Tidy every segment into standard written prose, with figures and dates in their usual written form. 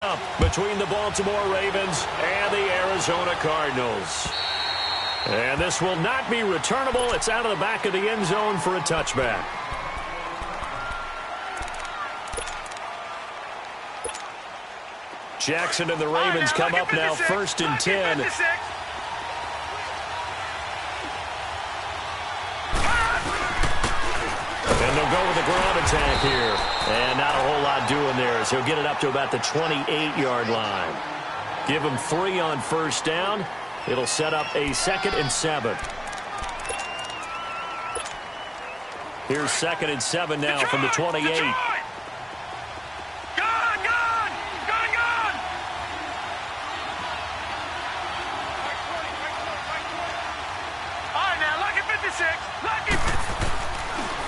Between the Baltimore Ravens and the Arizona Cardinals. And this will not be returnable. It's out of the back of the end zone for a touchback. Jackson and the Ravens come up now, 1st and 10. And they'll go with the ground attack here. And not a whole lot doing there as he'll get it up to about the 28-yard line. Give him 3 on 1st down. It'll set up a 2nd and 7. Here's 2nd and 7 now from the 28.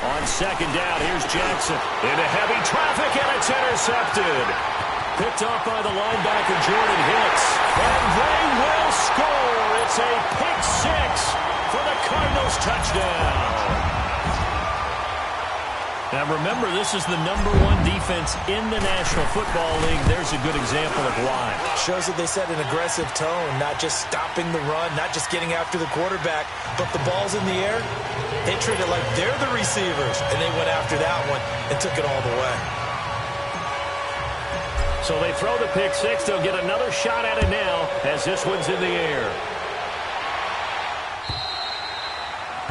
On 2nd down, here's Jackson into heavy traffic, and it's intercepted. Picked off by the linebacker, Jordan Hicks. And they will score. It's a pick 6 for the Cardinals touchdown. Now remember, this is the #1 defense in the National Football League. There's a good example of why. Shows that they set an aggressive tone, not just stopping the run, not just getting after the quarterback, but the ball's in the air. They treat it like they're the receivers, and they went after that one and took it all the way. So they throw the pick 6. They'll get another shot at it now as this one's in the air.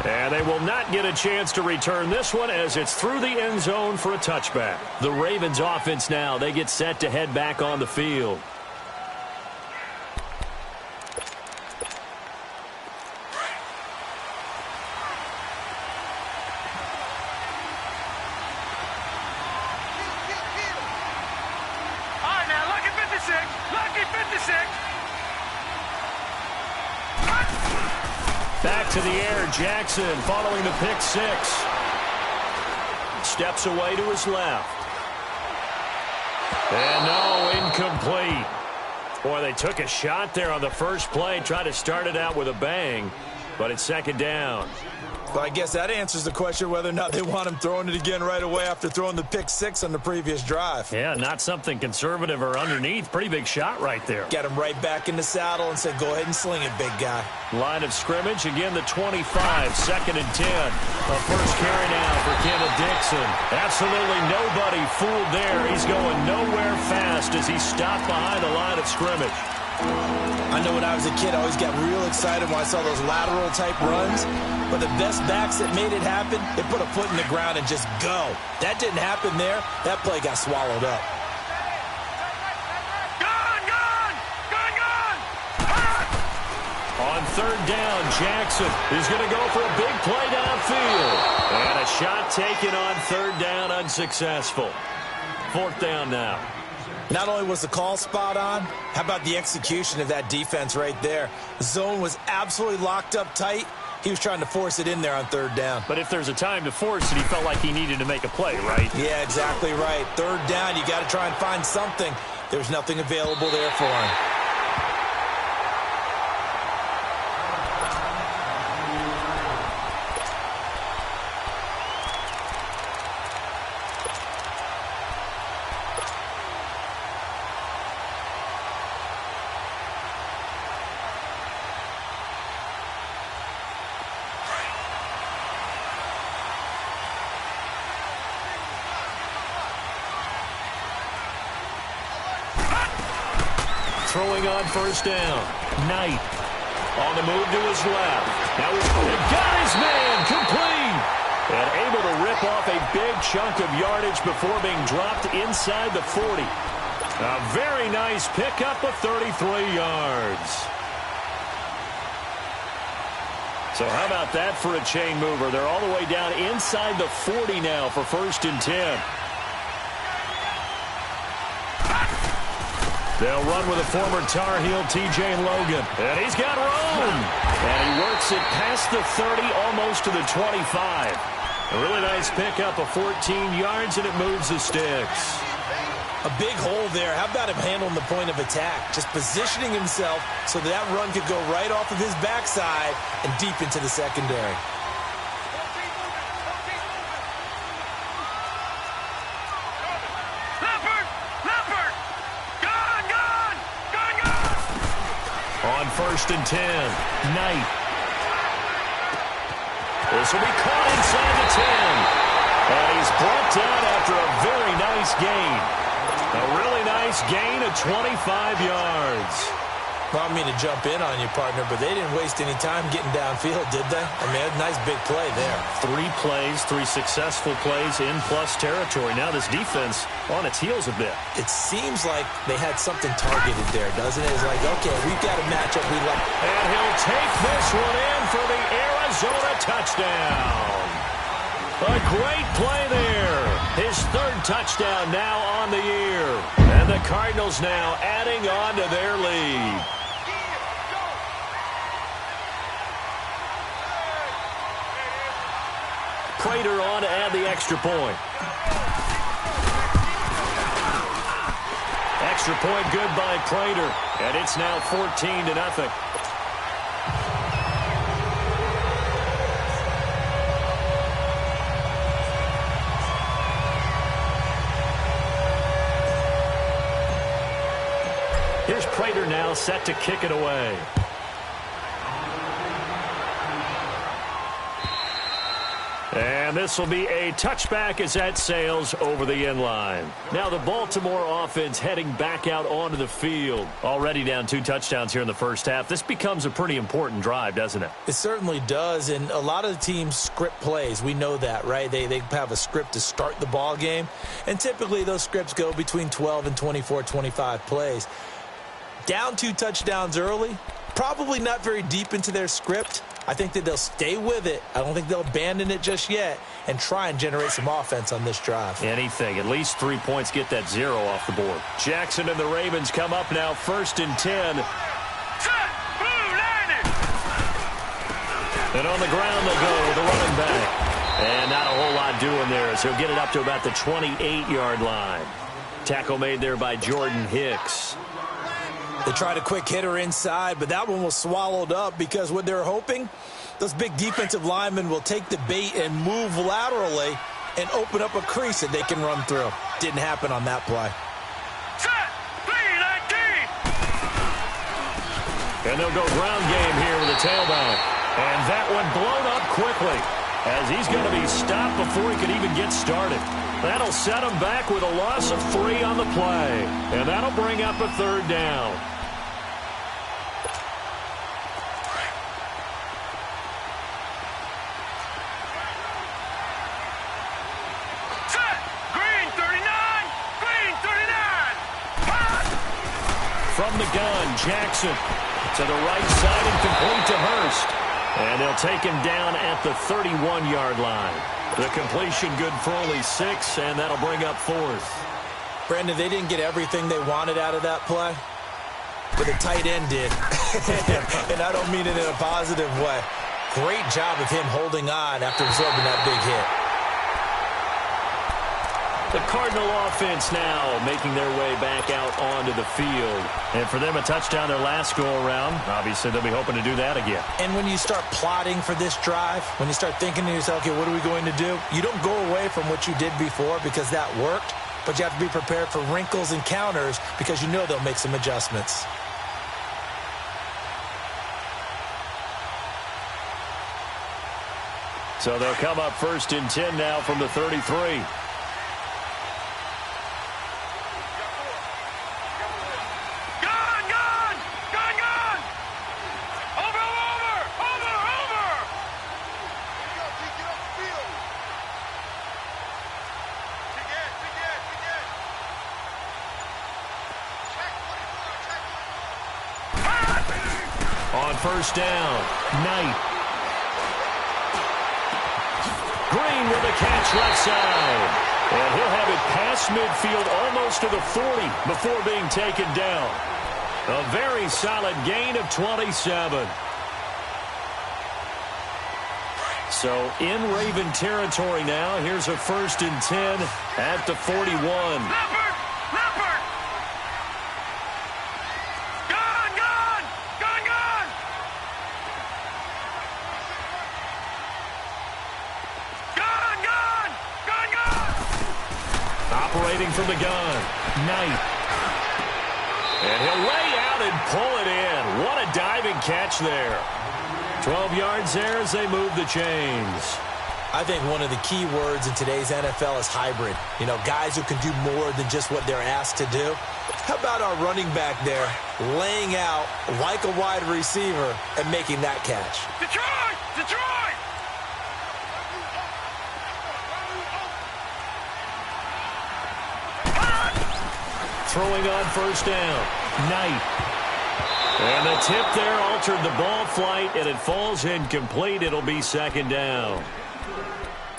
And they will not get a chance to return this one as it's through the end zone for a touchback. The Ravens offense now, they get set to head back on the field. Back to the air, Jackson following the pick 6. Steps away to his left. And no, incomplete. Boy, they took a shot there on the first play, tried to start it out with a bang, but it's 2nd down. Well, I guess that answers the question whether or not they want him throwing it again right away after throwing the pick 6 on the previous drive. Yeah, not something conservative or underneath. Pretty big shot right there. Got him right back in the saddle and said, go ahead and sling it, big guy. Line of scrimmage, again the 25, 2nd and 10. A first carry now for Kenneth Dixon. Absolutely nobody fooled there. He's going nowhere fast as he stopped behind the line of scrimmage. I know when I was a kid, I always got real excited when I saw those lateral-type runs. But the best backs that made it happen, they put a foot in the ground and just go. That didn't happen there. That play got swallowed up. On 3rd down, Jackson is going to go for a big play downfield. And a shot taken on 3rd down, unsuccessful. 4th down now. Not only was the call spot on, how about the execution of that defense right there? The zone was absolutely locked up tight. He was trying to force it in there on 3rd down. But if there's a time to force it, he felt like he needed to make a play, right? Yeah, exactly right. 3rd down, you got to try and find something. There's nothing available there for him. Throwing on 1st down. Knight on the move to his left. Now he's got his man complete. And able to rip off a big chunk of yardage before being dropped inside the 40. A very nice pickup of 33 yards. So how about that for a chain mover? They're all the way down inside the 40 now for 1st and 10. They'll run with a former Tar Heel, T.J. Logan. And he's got room. And he works it past the 30, almost to the 25. A really nice pickup of 14 yards, and it moves the sticks. A big hole there. How about him handling the point of attack? Just positioning himself so that run could go right off of his backside and deep into the secondary. Leopard! Leopard! Gun! On 1st and 10, Knight. This will be caught inside the 10. And he's brought down after a very nice gain. A really nice gain of 25 yards. Well, I mean to jump in on you, partner, but they didn't waste any time getting downfield, did they? I mean, a nice big play there. 3 plays, 3 successful plays in plus territory. Now this defense on its heels a bit. It seems like they had something targeted there, doesn't it? It's like, okay, we've got a matchup we like. And he'll take this one in for the Arizona touchdown. A great play there. His 3rd touchdown now on the year. And the Cardinals now adding on to their lead. Prater on to add the extra point. Extra point good by Prater. And it's now 14-0. Here's Prater now set to kick it away. And this will be a touchback as that sails over the end line. Now the Baltimore offense heading back out onto the field. Already down 2 touchdowns here in the first half. This becomes a pretty important drive, doesn't it? It certainly does, and a lot of the teams script plays. We know that, right? They have a script to start the ball game, and typically those scripts go between 12 and 24, 25 plays. Down 2 touchdowns early, probably not very deep into their script. I think that they'll stay with it. I don't think they'll abandon it just yet and try and generate some offense on this drive. Anything. At least 3 points, get that 0 off the board. Jackson and the Ravens come up now 1st and 10. And on the ground they'll go with the running back. And not a whole lot doing there as he'll get it up to about the 28-yard line. Tackle made there by Jordan Hicks. They tried a quick hitter inside, but that one was swallowed up because what they're hoping, those big defensive linemen will take the bait and move laterally and open up a crease that they can run through. Didn't happen on that play. And they'll go ground game here with a tailback. And that one blown up quickly as he's going to be stopped before he could even get started. That'll set him back with a loss of 3 on the play. And that'll bring up a 3rd down. From the gun, Jackson to the right side and complete to Hurst. And they'll take him down at the 31-yard line. The completion good for only 6, and that'll bring up 4th. Brandon, they didn't get everything they wanted out of that play, but the tight end did. And I don't mean it in a positive way. Great job of him holding on after absorbing that big hit. The Cardinal offense now making their way back out onto the field. And for them, a touchdown their last go-around. Obviously, they'll be hoping to do that again. And when you start plotting for this drive, when you start thinking to yourself, okay, what are we going to do? You don't go away from what you did before because that worked, but you have to be prepared for wrinkles and counters because you know they'll make some adjustments. So they'll come up 1st and 10 now from the 33. On 1st down, Knight. Green with a catch left side. And he'll have it past midfield almost to the 40 before being taken down. A very solid gain of 27. So in Raven territory now. Here's a 1st and 10 at the 41. Operating from the gun, Knight. And he'll lay out down and pull it in. What a diving catch there. 12 yards there as they move the chains. I think one of the key words in today's NFL is hybrid. You know, guys who can do more than just what they're asked to do. How about our running back there laying out like a wide receiver and making that catch? Detroit! Detroit! Throwing on first down. Knight. And the tip there altered the ball flight, and it falls incomplete. It'll be second down.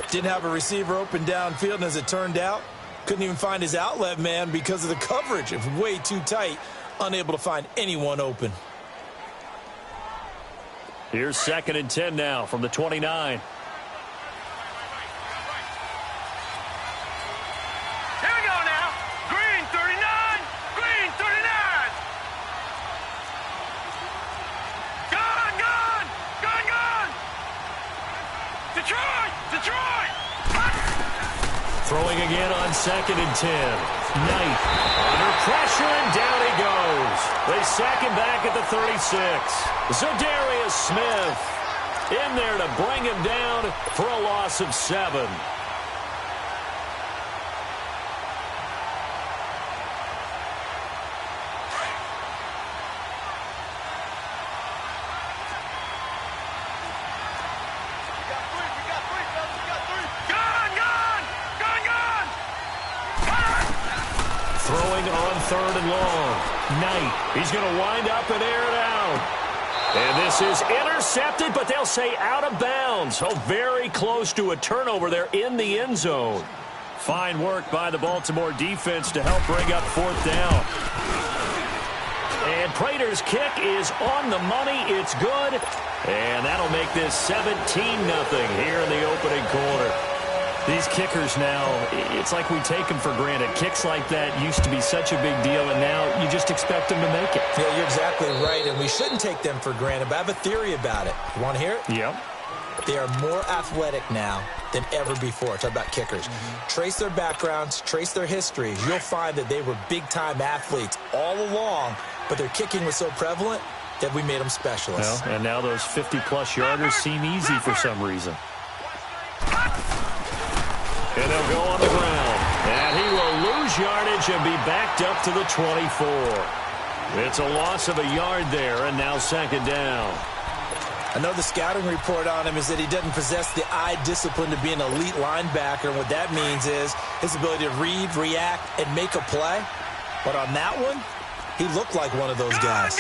Didn't have a receiver open downfield, and as it turned out, couldn't even find his outlet man because of the coverage. It was way too tight, unable to find anyone open. Here's 2nd and 10 now from the 29. Here we go now. Green 39. Green 39. Gone, gone. Gone, gone. Detroit. Detroit. Throwing again on 2nd and 10. Knight under pressure, and down he goes. They sack him back at the 36. Za'Darius Smith in there to bring him down for a loss of 7. Throwing on 3rd and long. Knight. He's going to wind up and air it out. And this is intercepted, but they'll say out of bounds. So very close to a turnover there in the end zone. Fine work by the Baltimore defense to help bring up 4th down. And Prater's kick is on the money. It's good. And that'll make this 17-0 here in the opening quarter. These kickers now, it's like we take them for granted. Kicks like that used to be such a big deal, and now you just expect them to make it. Yeah, you're exactly right, and we shouldn't take them for granted, but I have a theory about it. You want to hear it? Yep. They are more athletic now than ever before. Talk about kickers. Trace their backgrounds, trace their histories. You'll find that they were big-time athletes all along, but their kicking was so prevalent that we made them specialists. Well, and now those 50-plus yarders seem easy for some reason. And they'll go on the ground. And he will lose yardage and be backed up to the 24. It's a loss of a yard there, and now 2nd down. I know the scouting report on him is that he doesn't possess the eye discipline to be an elite linebacker. And what that means is his ability to read, react, and make a play. But on that one, he looked like one of those guys.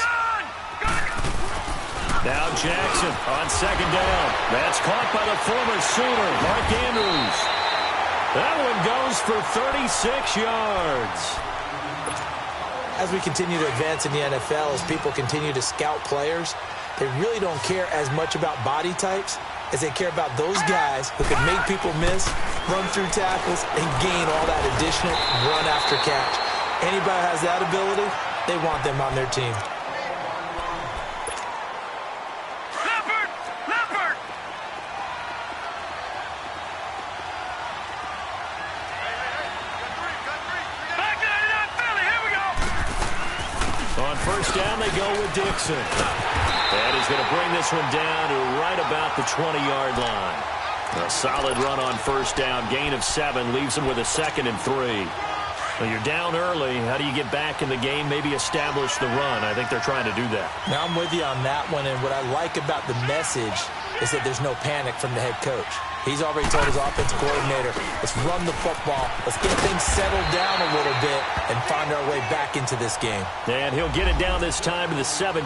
Now Jackson on 2nd down. That's caught by the former Sooner, Mark Andrews. That one goes for 36 yards. As we continue to advance in the NFL, as people continue to scout players, they really don't care as much about body types as they care about those guys who can make people miss, run through tackles, and gain all that additional run after catch. Anybody who has that ability, they want them on their team. First down, they go with Dixon. And he's going to bring this one down to right about the 20-yard line. A solid run on first down. Gain of 7 leaves him with a 2nd and 3. Well, you're down early. How do you get back in the game? Maybe establish the run. I think they're trying to do that. Now, I'm with you on that one. And what I like about the message is that there's no panic from the head coach. He's already told his offensive coordinator, let's run the football, let's get things settled down a little bit and find our way back into this game. And he'll get it down this time to the 17.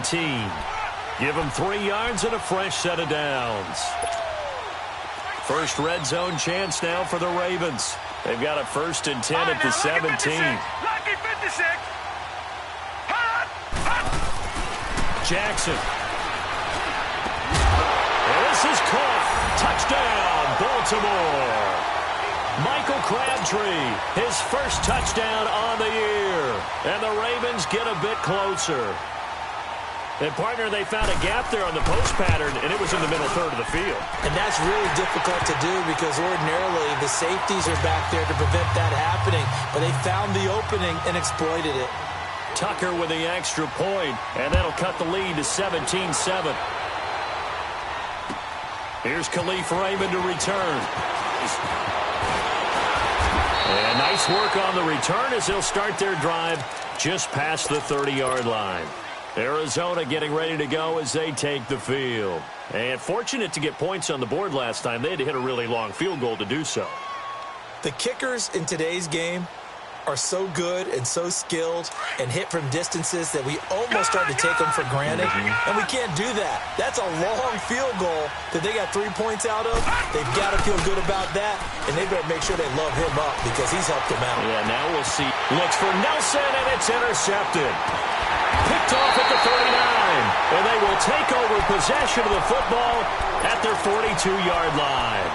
Give him 3 yards and a fresh set of downs. First red zone chance now for the Ravens. They've got a 1st and 10 at the 17. Lucky 56. Jackson. And this is caught. Touchdown, Baltimore. Michael Crabtree, his first touchdown on the year. And the Ravens get a bit closer. And, partner, they found a gap there on the post pattern, and it was in the middle third of the field. And that's really difficult to do because ordinarily the safeties are back there to prevent that happening. But they found the opening and exploited it. Tucker with the extra point, and that'll cut the lead to 17-7. Here's Khalif Raymond to return. And nice work on the return as they'll start their drive just past the 30-yard line. Arizona getting ready to go as they take the field. And fortunate to get points on the board last time. They had to hit a really long field goal to do so. The kickers in today's game are so good and so skilled and hit from distances that we almost start to take them for granted. And we can't do that. That's a long field goal that they got 3 points out of. They've got to feel good about that, and they better make sure they love him up because he's helped them out. Yeah, now we'll see. Looks for Nelson, and it's intercepted. Picked off at the 39, and they will take over possession of the football at their 42-yard line.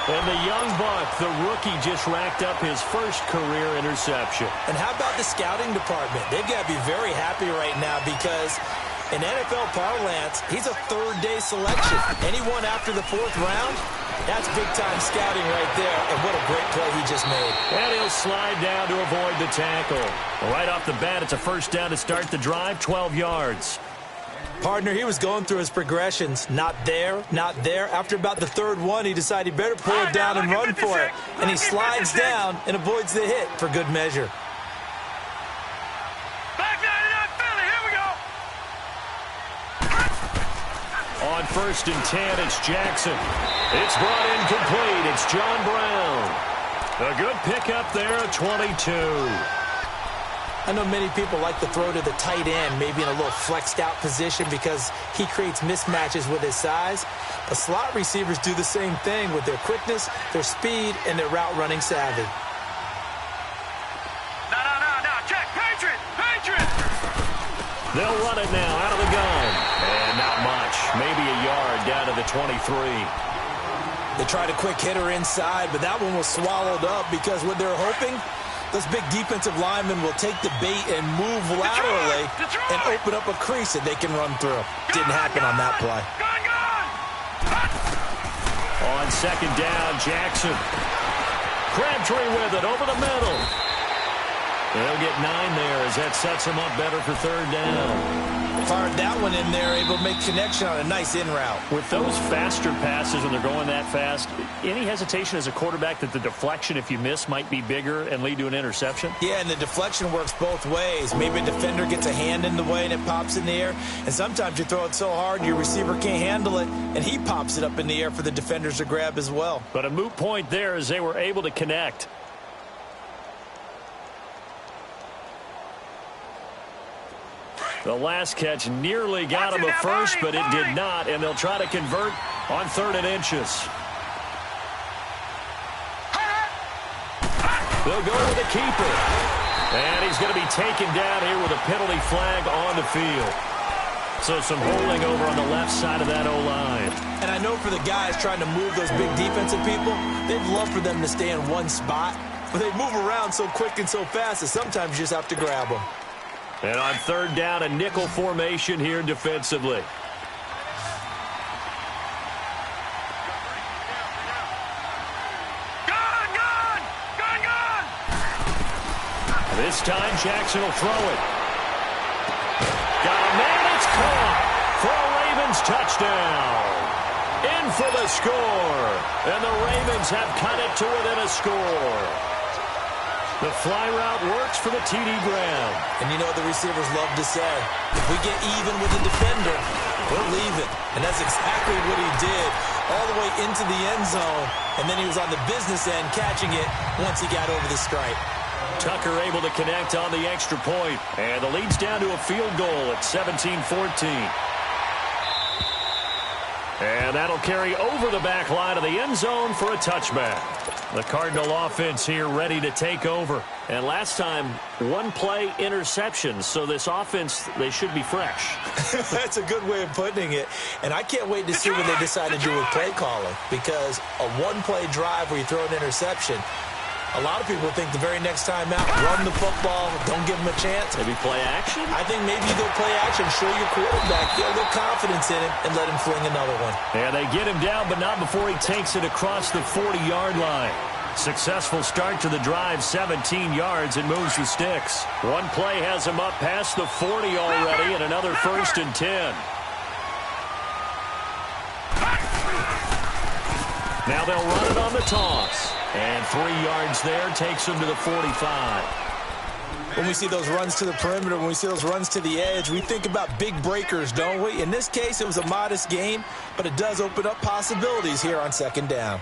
And the young buck, the rookie, just racked up his first career interception. And how about the scouting department? They've got to be very happy right now because in NFL parlance, he's a third-day selection. Anyone after the fourth round, that's big-time scouting right there. And what a great play he just made. And he'll slide down to avoid the tackle. Right off the bat, it's a first down to start the drive, 12 yards. Partner, he was going through his progressions. Not there, not there. After about the third one, he decided he better pull it down and run for it. And he slides down and avoids the hit for good measure. Back 99 Philly, here we go. On 1st and 10, it's Jackson. It's brought in complete. It's John Brown. A good pickup there at 22. I know many people like to throw to the tight end, maybe in a little flexed out position because he creates mismatches with his size. But slot receivers do the same thing with their quickness, their speed, and their route running savvy. No, check, Patriot. They'll run it now out of the gun. And not much, maybe a yard down to the 23. They tried a quick hitter inside, but that one was swallowed up because what they're hoping, those big defensive linemen will take the bait and move laterally and open up a crease that they can run through. Didn't happen on that play. On 2nd down, Jackson. Crabtree with it over the middle. They'll get 9 there as that sets them up better for 3rd down. Fired that one in there, able to make connection on a nice in route. With those faster passes when they're going that fast, any hesitation as a quarterback that the deflection, if you miss, might be bigger and lead to an interception? Yeah, and the deflection works both ways. Maybe a defender gets a hand in the way and it pops in the air. And sometimes you throw it so hard your receiver can't handle it, and he pops it up in the air for the defenders to grab as well. But a moot point there as they were able to connect. The last catch nearly got him a first, but it did not, and they'll try to convert on 3rd and inches. They'll go with the keeper. And he's going to be taken down here with a penalty flag on the field. So some holding over on the left side of that O-line. And I know for the guys trying to move those big defensive people, they'd love for them to stay in one spot. But they move around so quick and so fast that sometimes you just have to grab them. And on 3rd down, a nickel formation here defensively. Gun! This time, Jackson will throw it. Got a man, it's caught for a Ravens touchdown. In for the score. And the Ravens have cut it to within a score. The fly route works for the TD Graham. And you know what the receivers love to say? If we get even with the defender, we're leaving. And that's exactly what he did all the way into the end zone. And then he was on the business end catching it once he got over the stripe. Tucker able to connect on the extra point. And the lead's down to a field goal at 17-14. And that'll carry over the back line of the end zone for a touchback. The Cardinal offense here ready to take over. And last time, one play interception. So this offense, they should be fresh. That's a good way of putting it. And I can't wait to see what they decide to do with play calling. Because a one-play drive where you throw an interception, a lot of people think the very next time out, run the football, don't give them a chance. Maybe play action? I think maybe you go play action, show your quarterback, get a little confidence in him, and let him fling another one. And they get him down, but not before he takes it across the 40-yard line. Successful start to the drive, 17 yards, and moves the sticks. One play has him up past the 40 already, and another 1st and 10. Now they'll run it on the toss. And 3 yards there takes him to the 45. When we see those runs to the perimeter, when we see those runs to the edge, we think about big breakers, don't we? In this case, it was a modest gain, but it does open up possibilities here on 2nd down.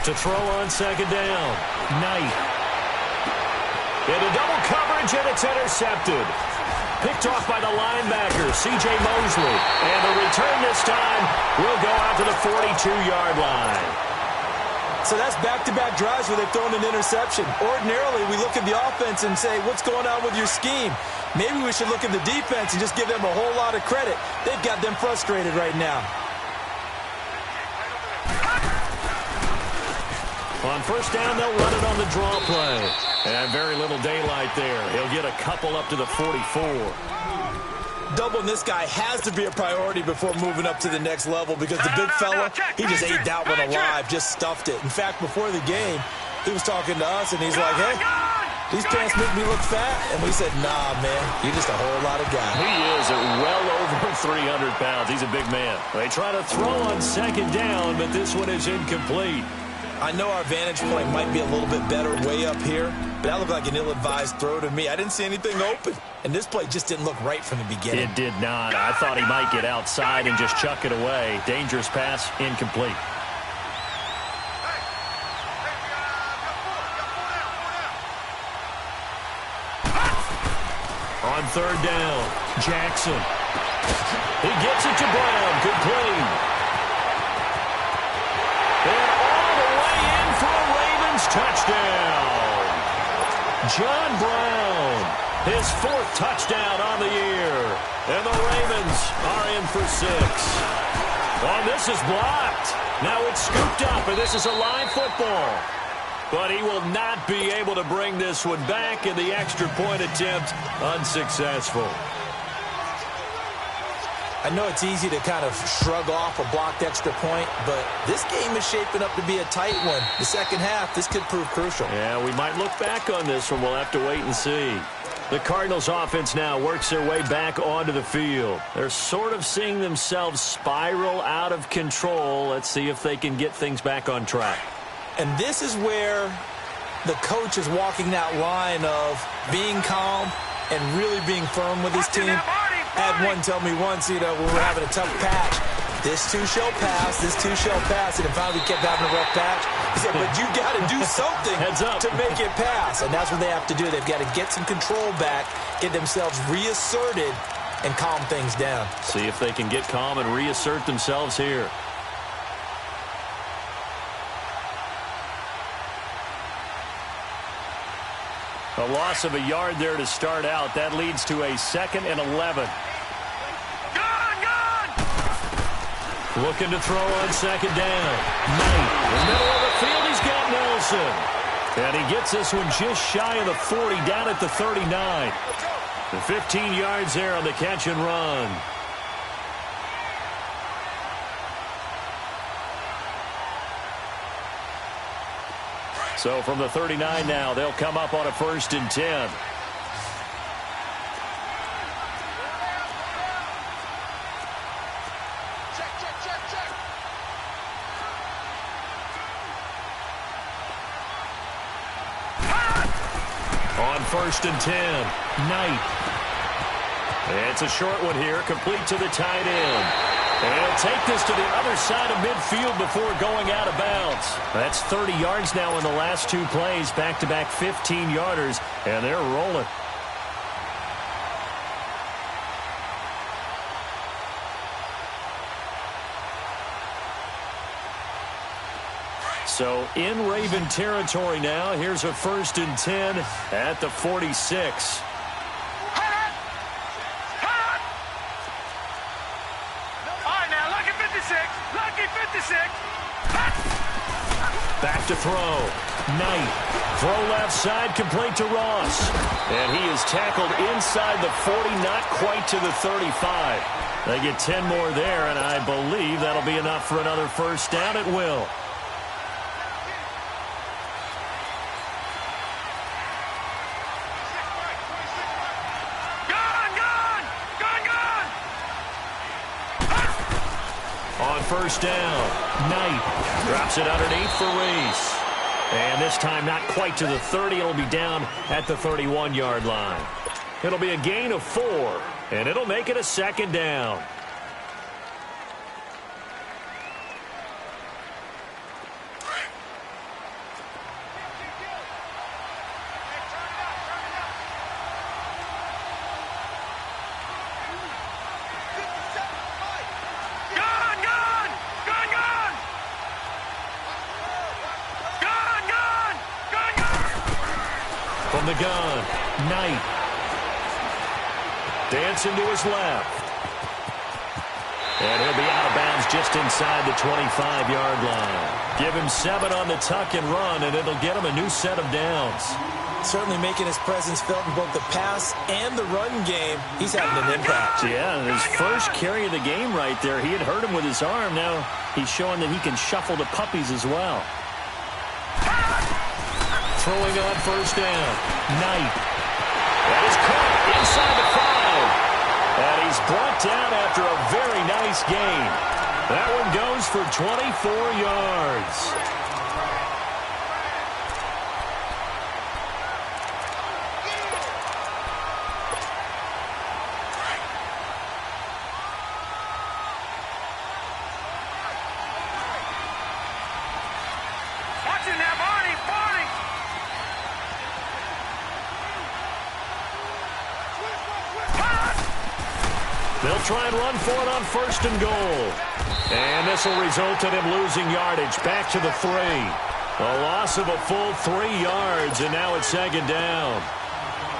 To throw on 2nd down. Knight. Into double coverage, and it's intercepted. Picked off by the linebacker, C.J. Mosley. And the return this time will go out to the 42-yard line. So that's back-to-back drives where they've thrown an interception. Ordinarily, we look at the offense and say, what's going on with your scheme? Maybe we should look at the defense and just give them a whole lot of credit. They've got them frustrated right now. On 1st down, they'll run it on the draw play. And very little daylight there. He'll get a couple up to the 44. Doubling this guy has to be a priority before moving up to the next level because the big fella, he just ate that one alive, just stuffed it. In fact, before the game, he was talking to us, and he's like, hey, these pants make me look fat. And we said, nah, man, you're just a whole lot of guy. He is at well over 300 pounds. He's a big man. They try to throw on 2nd down, but this one is incomplete. I know our vantage point might be a little bit better way up here, but that looked like an ill-advised throw to me. I didn't see anything open, and this play just didn't look right from the beginning. It did not. I thought he might get outside and just chuck it away. Dangerous pass, incomplete. On 3rd down, Jackson. He gets it to Brown, complete. Touchdown. John Brown, his 4th touchdown on the year. And the Ravens are in for 6. Oh, this is blocked. Now it's scooped up, and this is a live football. But he will not be able to bring this one back, and the extra point attempt unsuccessful. I know it's easy to kind of shrug off a blocked extra point, but this game is shaping up to be a tight one. The 2nd half, this could prove crucial. Yeah, we might look back on this one. We'll have to wait and see. The Cardinals offense now works their way back onto the field. They're sort of seeing themselves spiral out of control. Let's see if they can get things back on track. And this is where the coach is walking that line of being calm and really being firm with his team. I had one tell me once, when we were having a tough patch, this too shall pass, this too shall pass, and finally we kept having a rough patch. He said, but you got to do something to make it pass, and that's what they have to do. They've got to get some control back, get themselves reasserted, and calm things down. See if they can get calm and reassert themselves here. A loss of a yard there to start out. That leads to a 2nd and 11. Looking to throw on 2nd down. Knight. In the middle of the field, he's got Nelson. And he gets this one just shy of the 40, down at the 39. The 15 yards there on the catch and run. So from the 39 now, they'll come up on a 1st and 10. On 1st and 10, Knight. It's a short one here, complete to the tight end. And he'll take this to the other side of midfield before going out of bounds. That's 30 yards now in the last 2 plays, back-to-back 15-yarders, and they're rolling. So in Raven territory now, here's a 1st and 10 at the 46. back to throw. Knight. Throw left side, complete to Ross. And he is tackled inside the 40, not quite to the 35. They get 10 more there, and I believe that'll be enough for another first down. It will. On first down, Knight drops it underneath for Reese. And this time not quite to the 30. It'll be down at the 31-yard line. It'll be a gain of 4, and it'll make it a second down. From the gun, Knight. Dancing to his left. And he'll be out of bounds just inside the 25-yard line. Give him 7 on the tuck and run, and it'll get him a new set of downs. Certainly making his presence felt in both the pass and the run game. He's having an impact. Yeah, his first carry of the game right there. He had hurt him with his arm. Now he's showing that he can shuffle the puppies as well. Throwing on first down, Knight. That is caught inside the 5. And he's brought down after a very nice gain. That one goes for 24 yards. They'll try and run for it on first and goal. And this will result in him losing yardage back to the 3. A loss of a full 3 yards, and now it's second down.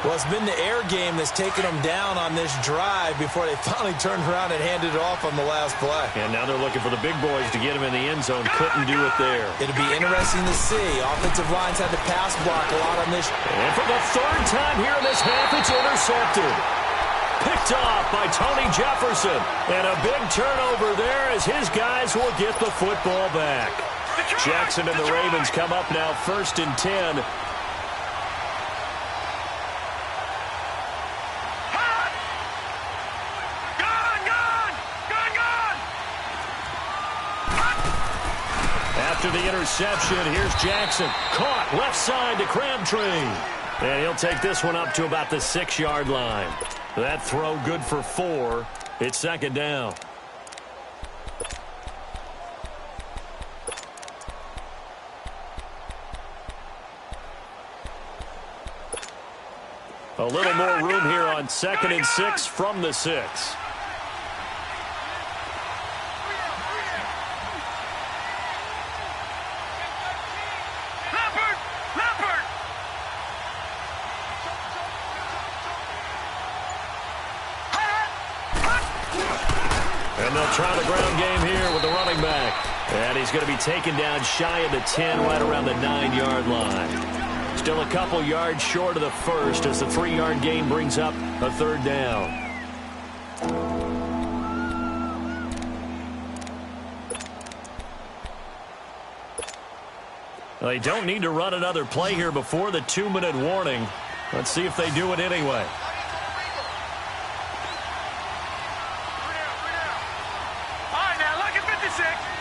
Well, it's been the air game that's taken them down on this drive before they finally turned around and handed it off on the last play. And now they're looking for the big boys to get him in the end zone. Couldn't do it there. It'll be interesting to see. Offensive lines had to pass block a lot on this. And for the 3rd time here in this half, it's intercepted. Picked off by Tony Jefferson. And a big turnover there as his guys will get the football back. Jackson and the Ravens come up now 1st and 10. After the interception, here's Jackson. Caught left side to Crabtree. And he'll take this one up to about the 6-yard line. That throw good for 4. It's second down. A little more room here on 2nd and 6 from the 6. And they'll try the ground game here with the running back. And he's going to be taken down shy of the 10, right around the 9-yard line. Still a couple yards short of the first as the 3-yard gain brings up a 3rd down. They don't need to run another play here before the 2-minute warning. Let's see if they do it anyway.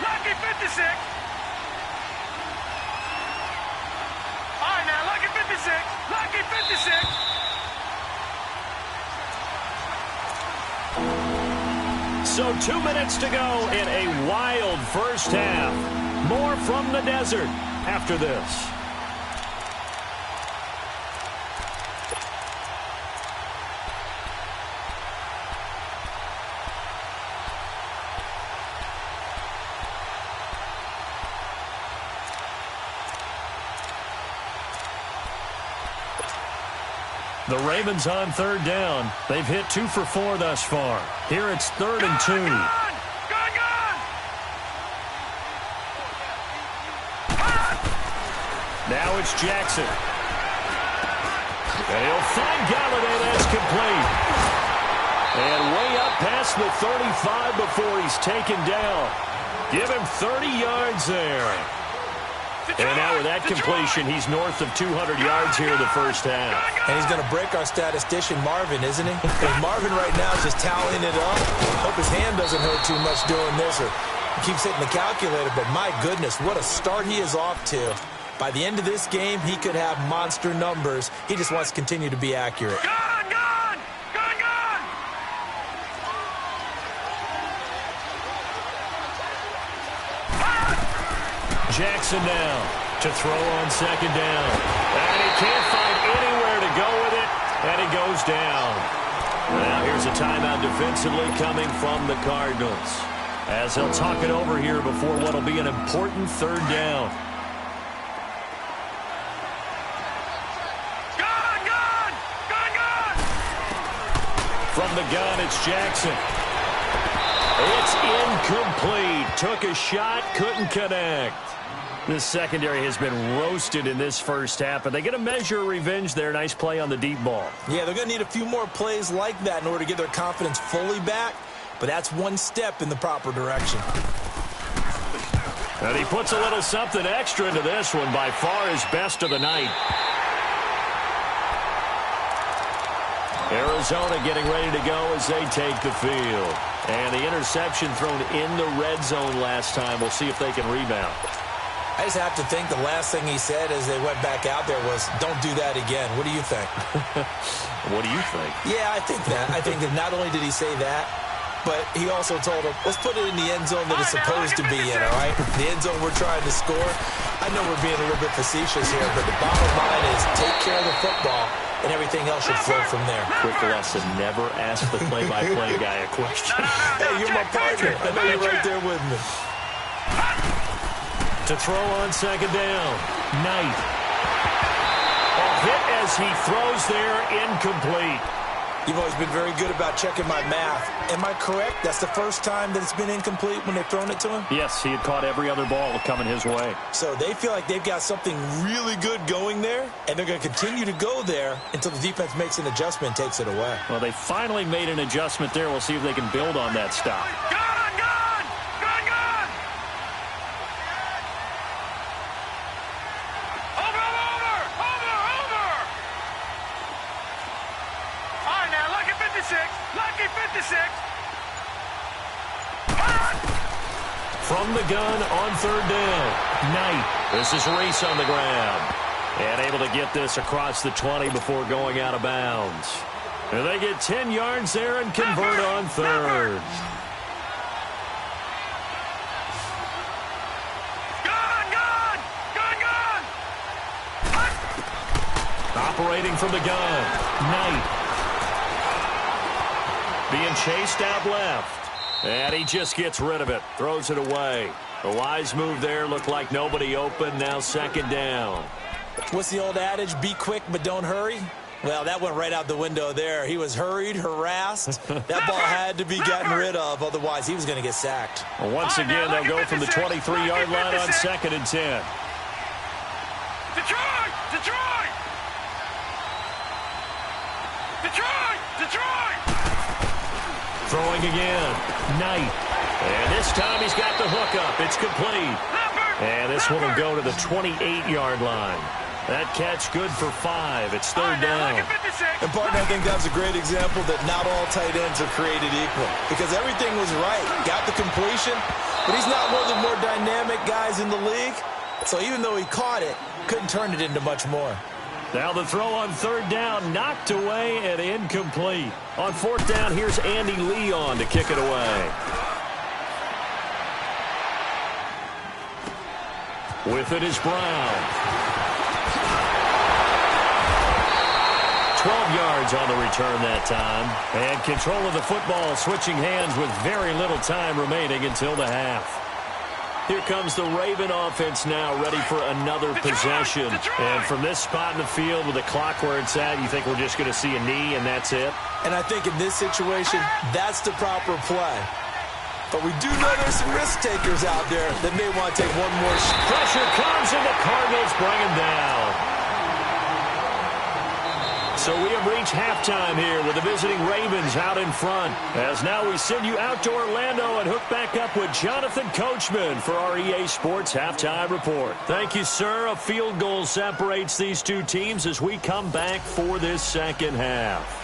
Lucky 56. All right, now, lucky 56. Lucky 56. So 2 minutes to go in a wild first half. More from the desert after this. The Ravens on 3rd down. They've hit 2 for 4 thus far. Here it's 3rd and 2. Now it's Jackson. And he'll find Galladay. That's complete. And way up past the 35 before he's taken down. Give him 30 yards there. And now with that completion, he's north of 200 yards here in the first half. And he's going to break our statistician, Marvin, isn't he? Because Marvin right now is just tallying it up. Hope his hand doesn't hurt too much doing this, or he keeps hitting the calculator. But my goodness, what a start he is off to. By the end of this game, he could have monster numbers. He just wants to continue to be accurate. Jackson now to throw on second down. And he can't find anywhere to go with it, and he goes down. Now here's a timeout defensively coming from the Cardinals, as they'll talk it over here before what will be an important third down. From the gun, it's Jackson. It's incomplete. Took a shot, couldn't connect. This secondary has been roasted in this first half, but they get a measure of revenge there. Nice play on the deep ball. Yeah, they're going to need a few more plays like that in order to get their confidence fully back, but that's one step in the proper direction. And he puts a little something extra into this one, by far his best of the night. Arizona getting ready to go as they take the field. And the interception thrown in the red zone last time. We'll see if they can rebound. I just have to think the last thing he said as they went back out there was, don't do that again. What do you think? What do you think? Yeah, I think that. I think that not only did he say that, but he also told him, let's put it in the end zone that it's supposed to be in, all right? The end zone we're trying to score. I know we're being a little bit facetious here, but the bottom line is take care of the football, and everything else should flow from there. Quick lesson, never ask the play-by-play guy a question. Hey, you're my partner. I know you're right there with me. To throw on second down, Knight. A hit as he throws there, incomplete. You've always been very good about checking my math. Am I correct? That's the first time that it's been incomplete when they've thrown it to him? Yes, he had caught every other ball coming his way. So they feel like they've got something really good going there, and they're going to continue to go there until the defense makes an adjustment and takes it away. Well, they finally made an adjustment there. We'll see if they can build on that stop. From the gun on third down, Knight. This is Reese on the ground. And able to get this across the 20 before going out of bounds. And they get 10 yards there and convert on third. Operating from the gun, Knight. Being chased out left. And he just gets rid of it. Throws it away. A wise move there. Looked like nobody open. Now second down. What's the old adage? Be quick, but don't hurry. Well, that went right out the window there. He was hurried, harassed. That ball had to be gotten rid of. Otherwise, he was going to get sacked. Well, once again, they'll go from the 23-yard line on second and 10. Detroit! Detroit! Detroit! Detroit! Throwing again, Knight. And this time he's got the hook up. It's complete. And this one will go to the 28-yard line. That catch good for 5. It's third down. And, partner, I think that's a great example that not all tight ends are created equal. Because everything was right. Got the completion, but he's not one of the more dynamic guys in the league. So even though he caught it, couldn't turn it into much more. Now the throw on third down, knocked away and incomplete. On fourth down, here's Andy Leon to kick it away. With it is Brown. 12 yards on the return that time. And control of the football, switching hands with very little time remaining until the half. Here comes the Raven offense now, ready for another possession. And from this spot in the field with the clock where it's at, you think we're just going to see a knee and that's it? And I think in this situation, that's the proper play. But we do know there's some risk takers out there that may want to take one more shot. Pressure comes, and the Cardinals bring him down. So we have reached halftime here with the visiting Ravens out in front. As now we send you out to Orlando and hook back up with Jonathan Coachman for our EA Sports Halftime Report. Thank you, sir. A field goal separates these two teams as we come back for this second half.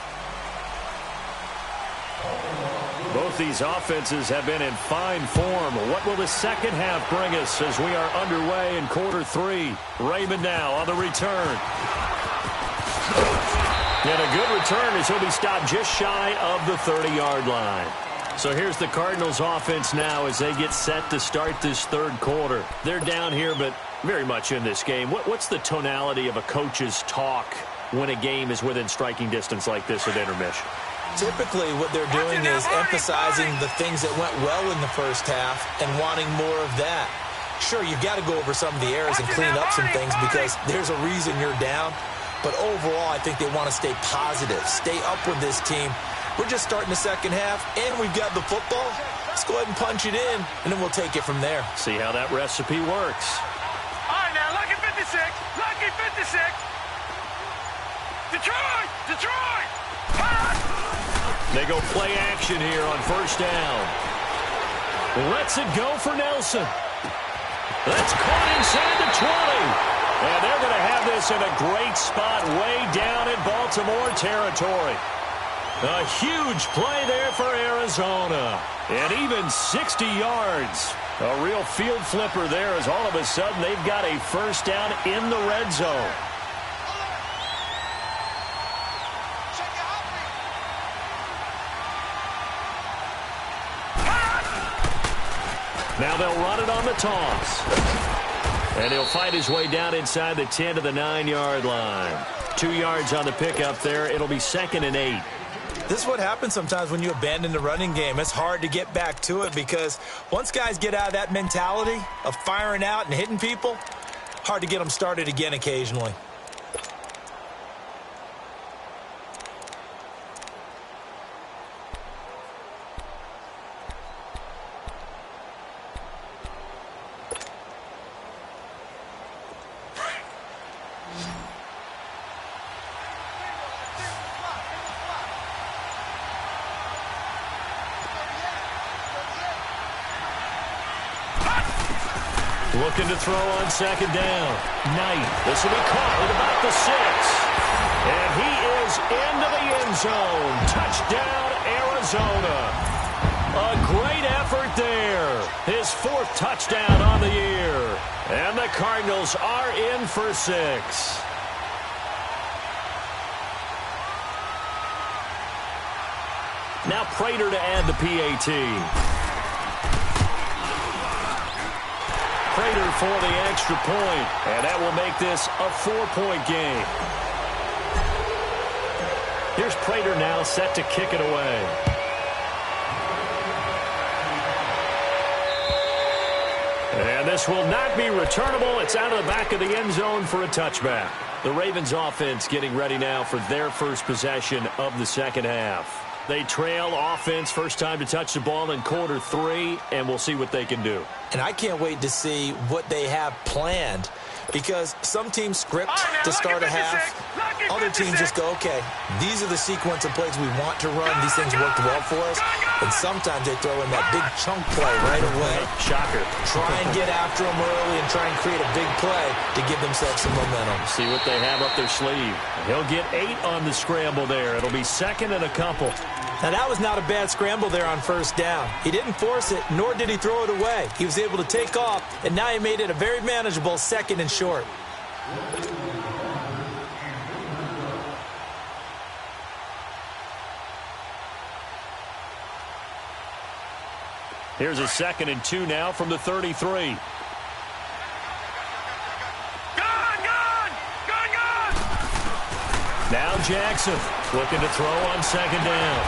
Both these offenses have been in fine form. What will the second half bring us as we are underway in quarter three? Raymond now on the return. And a good return as he'll be stopped just shy of the 30-yard line. So here's the Cardinals offense now as they get set to start this third quarter. They're down here, but very much in this game. What's the tonality of a coach's talk when a game is within striking distance like this at intermission? Typically, what they're doing is emphasizing the things that went well in the first half and wanting more of that. Sure, you've got to go over some of the errors and clean up some things because there's a reason you're down. But overall, I think they want to stay positive, stay up with this team. We're just starting the second half, and we've got the football. Let's go ahead and punch it in, and then we'll take it from there. See how that recipe works. All right, now, lucky 56. Lucky 56. Detroit! Detroit! They go play action here on first down. Lets it go for Nelson. That's caught inside the 20. And they're going to have this in a great spot way down in Baltimore territory. A huge play there for Arizona. And even 60 yards. A real field flipper there as all of a sudden they've got a first down in the red zone. Now they'll run it on the toss. And he'll fight his way down inside the 10 to the 9-yard line. 2 yards on the pickup there. It'll be 2nd and 8. This is what happens sometimes when you abandon the running game. It's hard to get back to it because once guys get out of that mentality of firing out and hitting people, hard to get them started again occasionally. Looking to throw on second down. Knight. This will be caught at about the 6. And he is into the end zone. Touchdown, Arizona. A great effort there. His 4th touchdown on the year. And the Cardinals are in for 6. Now Prater to add the PAT. Prater for the extra point, and that will make this a 4-point game. Here's Prater now set to kick it away. And this will not be returnable. It's out of the back of the end zone for a touchback. The Ravens offense getting ready now for their first possession of the second half. They trail offense first time to touch the ball in quarter 3, and we'll see what they can do. And I can't wait to see what they have planned because some teams script to start a half. Other teams just go, okay, these are the sequence of plays we want to run. These things worked well for us. And sometimes they throw in that big chunk play right away. Shocker. Try and get after them early and try and create a big play to give themselves some momentum. See what they have up their sleeve. He'll get 8 on the scramble there. It'll be 2nd and a couple. Now, that was not a bad scramble there on first down. He didn't force it, nor did he throw it away. He was able to take off, and now he made it a very manageable 2nd and short. Here's a 2nd and 2 now from the 33. Now Jackson looking to throw on second down.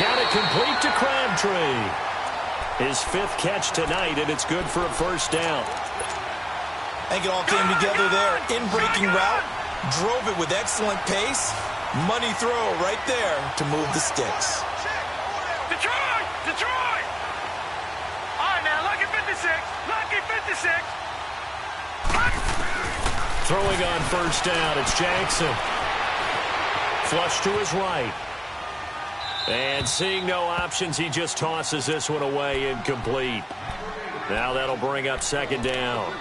Got it complete to Crabtree. His 5th catch tonight, and it's good for a first down. I think it all came together there. In-breaking route, drove it with excellent pace. Money throw right there to move the sticks. Detroit! Detroit! 56. Lucky 56. Throwing on first down, it's Jackson. Flush to his right. And seeing no options, he just tosses this one away, incomplete. Now that'll bring up second down.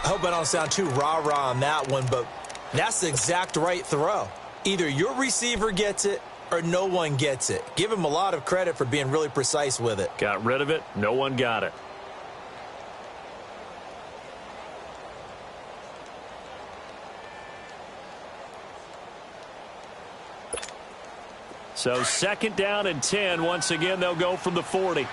I hope I don't sound too rah-rah on that one, but that's the exact right throw. Either your receiver gets it or no one gets it. Give him a lot of credit for being really precise with it. Got rid of it. No one got it. So second down and 10. Once again, they'll go from the 40.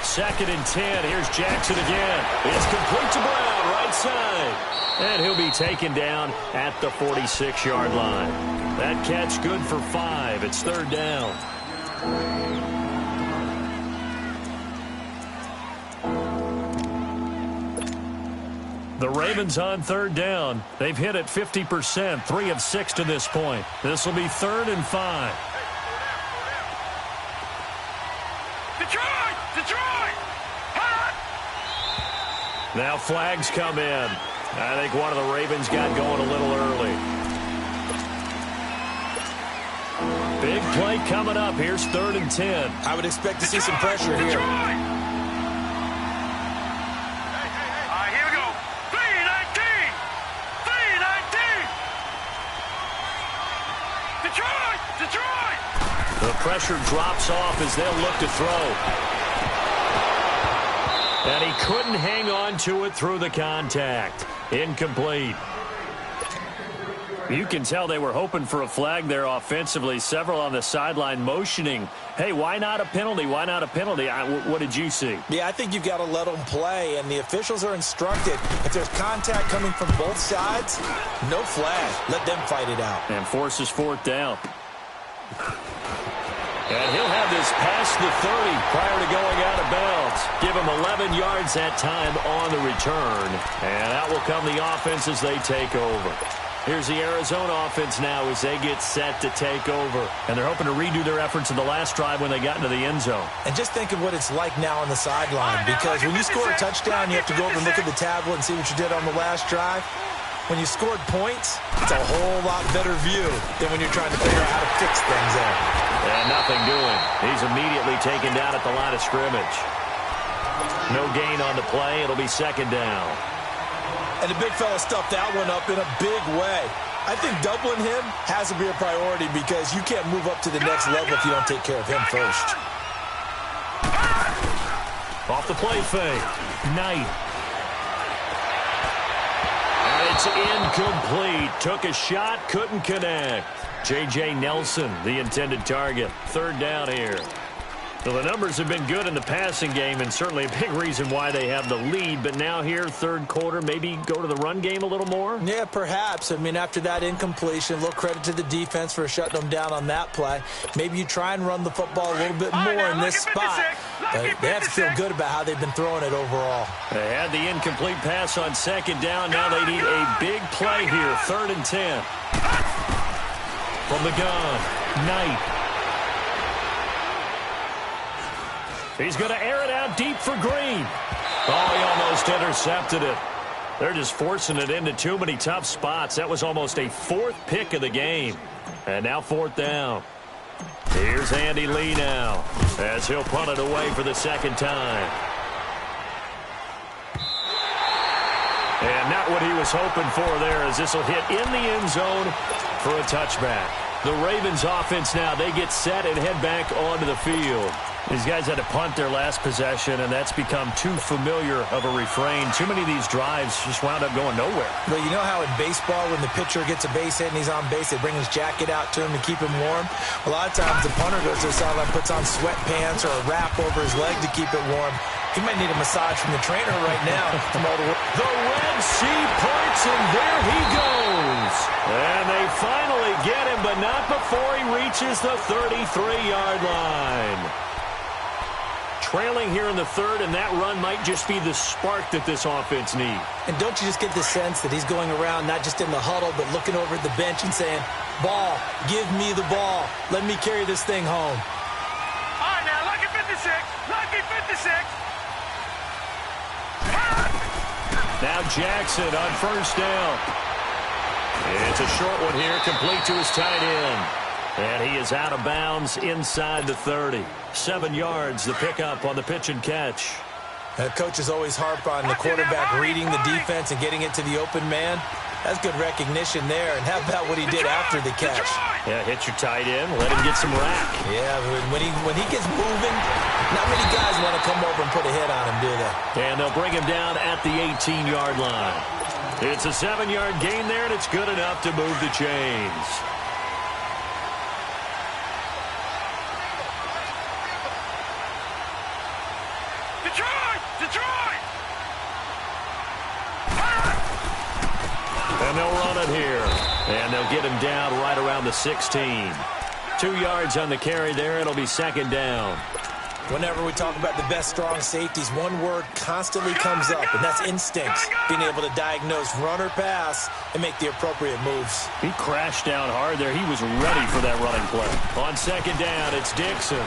Second and 10. Here's Jackson again. It's complete to Brown, right side. And he'll be taken down at the 46-yard line. That catch good for 5. It's third down. The Ravens on third down. They've hit it 50%, 3 of 6 to this point. This will be third and 5. Detroit! Hot! Now flags come in. I think one of the Ravens got going a little early. Big play coming up. Here's third and 10. I would expect to see some pressure here. The pressure drops off as they'll look to throw. And he couldn't hang on to it through the contact. Incomplete. You can tell they were hoping for a flag there offensively. Several on the sideline motioning, hey, why not a penalty? Why not a penalty? What did you see? Yeah, I think you've got to let them play, and the officials are instructed. If there's contact coming from both sides, no flag. Let them fight it out. And forces fourth down. And he'll have this past the 30 prior to going out of bounds. Give him 11 yards that time on the return. And out will come the offense as they take over. Here's the Arizona offense now as they get set to take over. And they're hoping to redo their efforts in the last drive when they got into the end zone. And just think of what it's like now on the sideline. Because when you score a touchdown, you have to go over and look at the tablet and see what you did on the last drive. When you scored points, it's a whole lot better view than when you're trying to figure out how to fix things there. And nothing doing. He's immediately taken down at the line of scrimmage. No gain on the play. It'll be second down. And the big fella stuffed that one up in a big way. I think doubling him has to be a priority because you can't move up to the next level if you don't take care of him first. Off the play fake. Knight. It's incomplete. Took a shot, couldn't connect. J.J. Nelson, the intended target. Third down here. So the numbers have been good in the passing game and certainly a big reason why they have the lead. But now here, third quarter, maybe go to the run game a little more? Yeah, perhaps. I mean, after that incompletion, a little credit to the defense for shutting them down on that play. Maybe you try and run the football a little bit more in this spot. But they have to feel good about how they've been throwing it overall. They had the incomplete pass on second down. Now they need a big play here. Third and 10. From the gun, Knight. He's going to air it out deep for Green. Oh, he almost intercepted it. They're just forcing it into too many tough spots. That was almost a fourth pick of the game. And now fourth down. Here's Andy Lee now as he'll punt it away for the second time. And not what he was hoping for there as this will hit in the end zone for a touchback. The Ravens offense now, they get set and head back onto the field. These guys had to punt their last possession, and that's become too familiar of a refrain. Too many of these drives just wound up going nowhere. But you know how in baseball, when the pitcher gets a base hit and he's on base, they bring his jacket out to him to keep him warm? A lot of times the punter goes to the sideline, puts on sweatpants or a wrap over his leg to keep it warm. He might need a massage from the trainer right now. From all the Red Sea parts, and there he goes. And they finally get him, but not before he reaches the 33-yard line. Trailing here in the third, and that run might just be the spark that this offense needs. And don't you just get the sense that he's going around not just in the huddle, but looking over at the bench and saying, ball, give me the ball. Let me carry this thing home. All right, now. 56. Now Jackson on first down. It's a short one here, complete to his tight end. And he is out of bounds inside the 30. 7 yards, the pickup on the pitch and catch. Coaches always harp on the quarterback reading the defense and getting it to the open man. That's good recognition there. And how about what he did after the catch? Yeah, hit your tight end, let him get some rack. Yeah, when he gets moving, not many guys want to come over and put a hit on him, do they? And they'll bring him down at the 18-yard line. It's a 7-yard gain there, and it's good enough to move the chains. Detroit! And they'll run it here. And they'll get him down right around the 16. 2 yards on the carry there. It'll be second down. Whenever we talk about the best strong safeties, one word constantly comes up, and that's instincts. Being able to diagnose run or pass and make the appropriate moves. He crashed down hard there. He was ready for that running play. On second down, it's Dixon.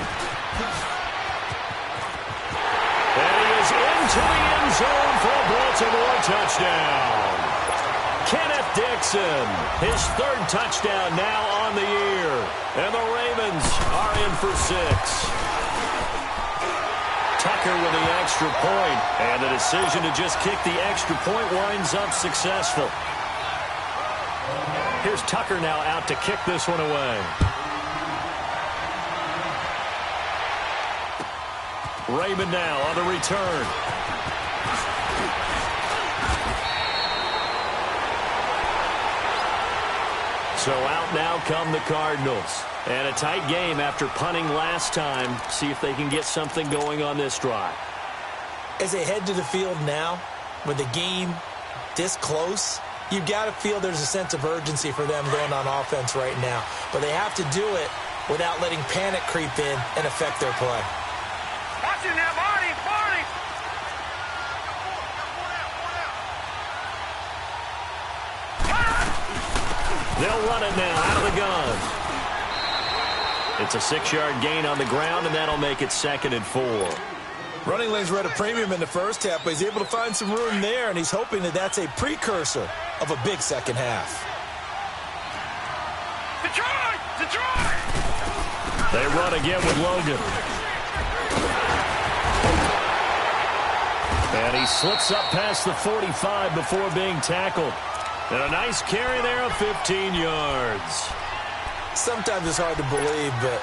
And he is into the end zone for a Baltimore touchdown. Kenneth Dixon, his 3rd touchdown now on the year. And the Ravens are in for 6. Tucker with the extra point, and the decision to just kick the extra point winds up successful. Here's Tucker now out to kick this one away. Raymond now on the return. So out now come the Cardinals. And a tight game after punting last time. See if they can get something going on this drive. As they head to the field now, with the game this close, you've got to feel there's a sense of urgency for them going on offense right now. But they have to do it without letting panic creep in and affect their play. Watching that, Marty! They'll run it now out of the gun. It's a 6-yard gain on the ground, and that'll make it 2nd and 4. Running lanes were at a premium in the first half, but he's able to find some room there, and he's hoping that that's a precursor of a big second half. Detroit! They run again with Logan. And he slips up past the 45 before being tackled. And a nice carry there of 15 yards. Sometimes it's hard to believe, but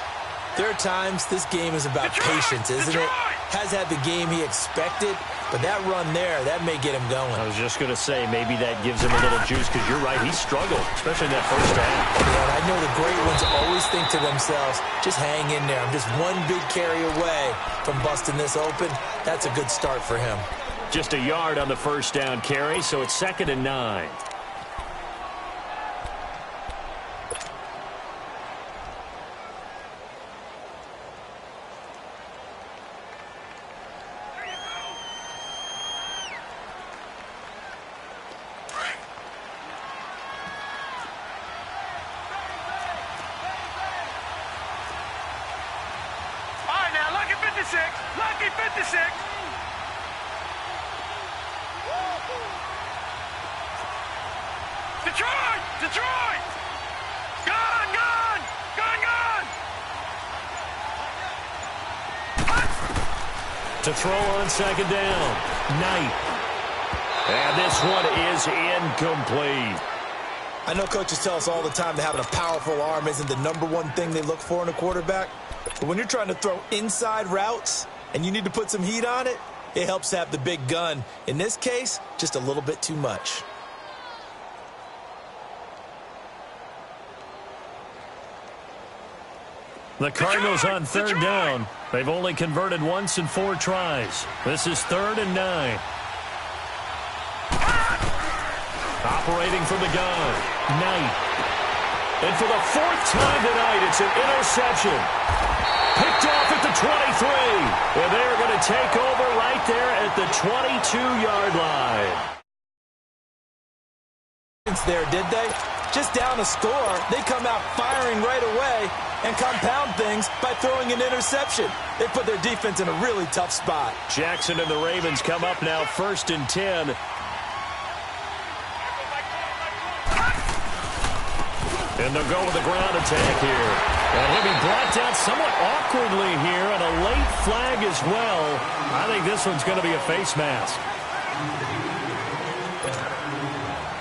there are times this game is about patience, isn't it? Has had the game he expected, but that run there, that may get him going. I was just going to say, maybe that gives him a little juice, because you're right, he struggled, especially in that first half. Yeah, and I know the great ones always think to themselves, just hang in there. I'm just one big carry away from busting this open. That's a good start for him. Just a yard on the first down carry, so it's 2nd and 9. Lucky 56. Detroit! Gone! To throw on second down, Knight. And this one is incomplete. I know coaches tell us all the time that having a powerful arm isn't the #1 thing they look for in a quarterback. But when you're trying to throw inside routes and you need to put some heat on it, it helps to have the big gun. In this case, just a little bit too much. The Cardinals on third down. They've only converted once in 4 tries. This is 3rd and 9. Operating from the gun, Knight. And for the 4th time tonight, it's an interception. Picked off at the 23. And they're going to take over right there at the 22-yard line. There, did they? just down a score, they come out firing right away and compound things by throwing an interception. They put their defense in a really tough spot. Jackson and the Ravens come up now 1st and 10. And they'll go with the ground attack here. And he'll be brought down somewhat awkwardly here, and a late flag as well. I think this one's going to be a face mask.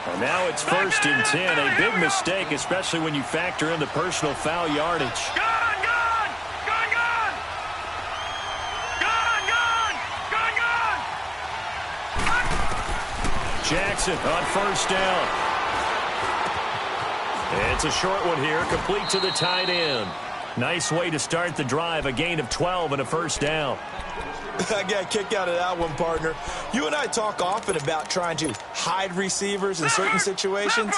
And now it's 1st and 10. A big mistake, especially when you factor in the personal foul yardage. Gone, gone! Gone, gone! Gone, gone! Gone, gone! Jackson on 1st down. It's a short one here, complete to the tight end. Nice way to start the drive, a gain of 12 and a 1st down. I got a kick out of that one, partner. You and I talk often about trying to hide receivers in certain situations,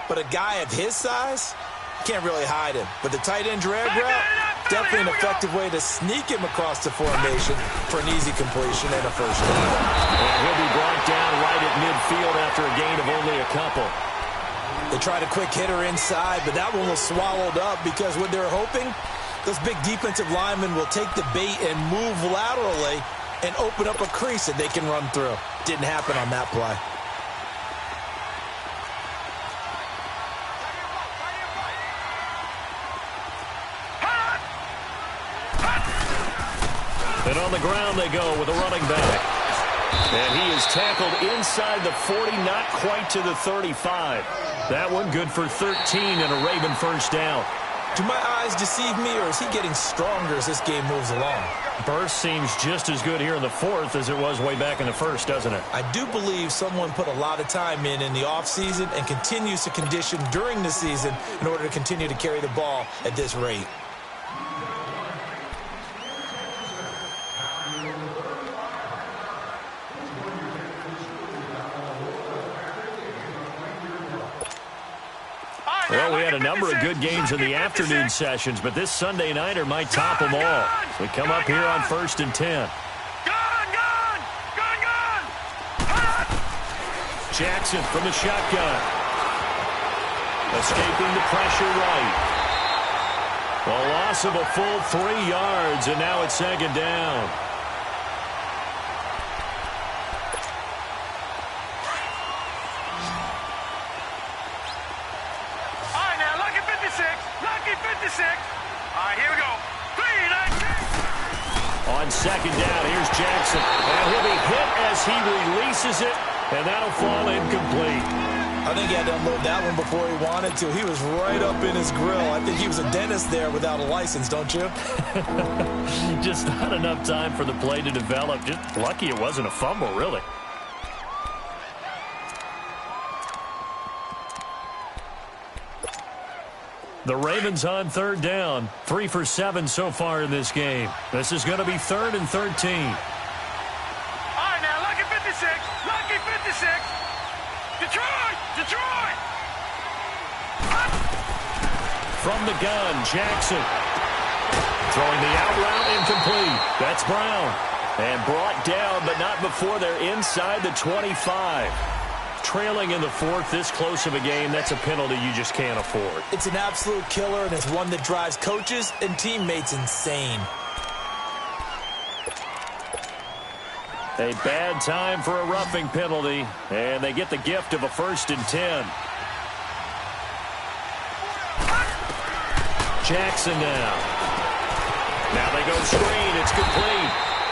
but a guy of his size can't really hide him. But the tight end drag route, definitely an effective way to sneak him across the formation for an easy completion and a 1st down. And he'll be brought down right at midfield after a gain of only a couple. They tried a quick hitter inside, but that one was swallowed up because what they're hoping, those big defensive linemen will take the bait and move laterally and open up a crease that they can run through. Didn't happen on that play. And on the ground they go with a running back. And he is tackled inside the 40, not quite to the 35. That one good for 13 and a Raven 1st down. Do my eyes deceive me, or is he getting stronger as this game moves along? Burst seems just as good here in the 4th as it was way back in the 1st, doesn't it? I do believe someone put a lot of time in the offseason and continues to condition during the season in order to continue to carry the ball at this rate. Well, we had a number of good games in the afternoon sessions, but this Sunday nighter might top them all. We come up here on 1st and 10. Gone, gone! Gone, gone! Jackson from the shotgun. Escaping the pressure right. A loss of a full 3 yards, and now it's 2nd down. All right, here we go. 3-19. On 2nd down, here's Jackson. And he'll be hit as he releases it, and that'll fall incomplete. I think he had to unload that one before he wanted to. He was right up in his grill. I think he was a dentist there without a license, don't you? Just not enough time for the play to develop. Just lucky it wasn't a fumble, really. The Ravens on 3rd down. 3 for 7 so far in this game. This is going to be 3rd and 13. All right, now, lucky 56. Lucky 56. Detroit! Detroit! From the gun, Jackson. Throwing the out route incomplete. That's Brown. And brought down, but not before they're inside the 25. Trailing in the 4th, this close of a game, that's a penalty you just can't afford. It's an absolute killer, and it's one that drives coaches and teammates insane. A bad time for a roughing penalty, and they get the gift of a 1st and 10. Jackson now. Now they go screen. It's complete.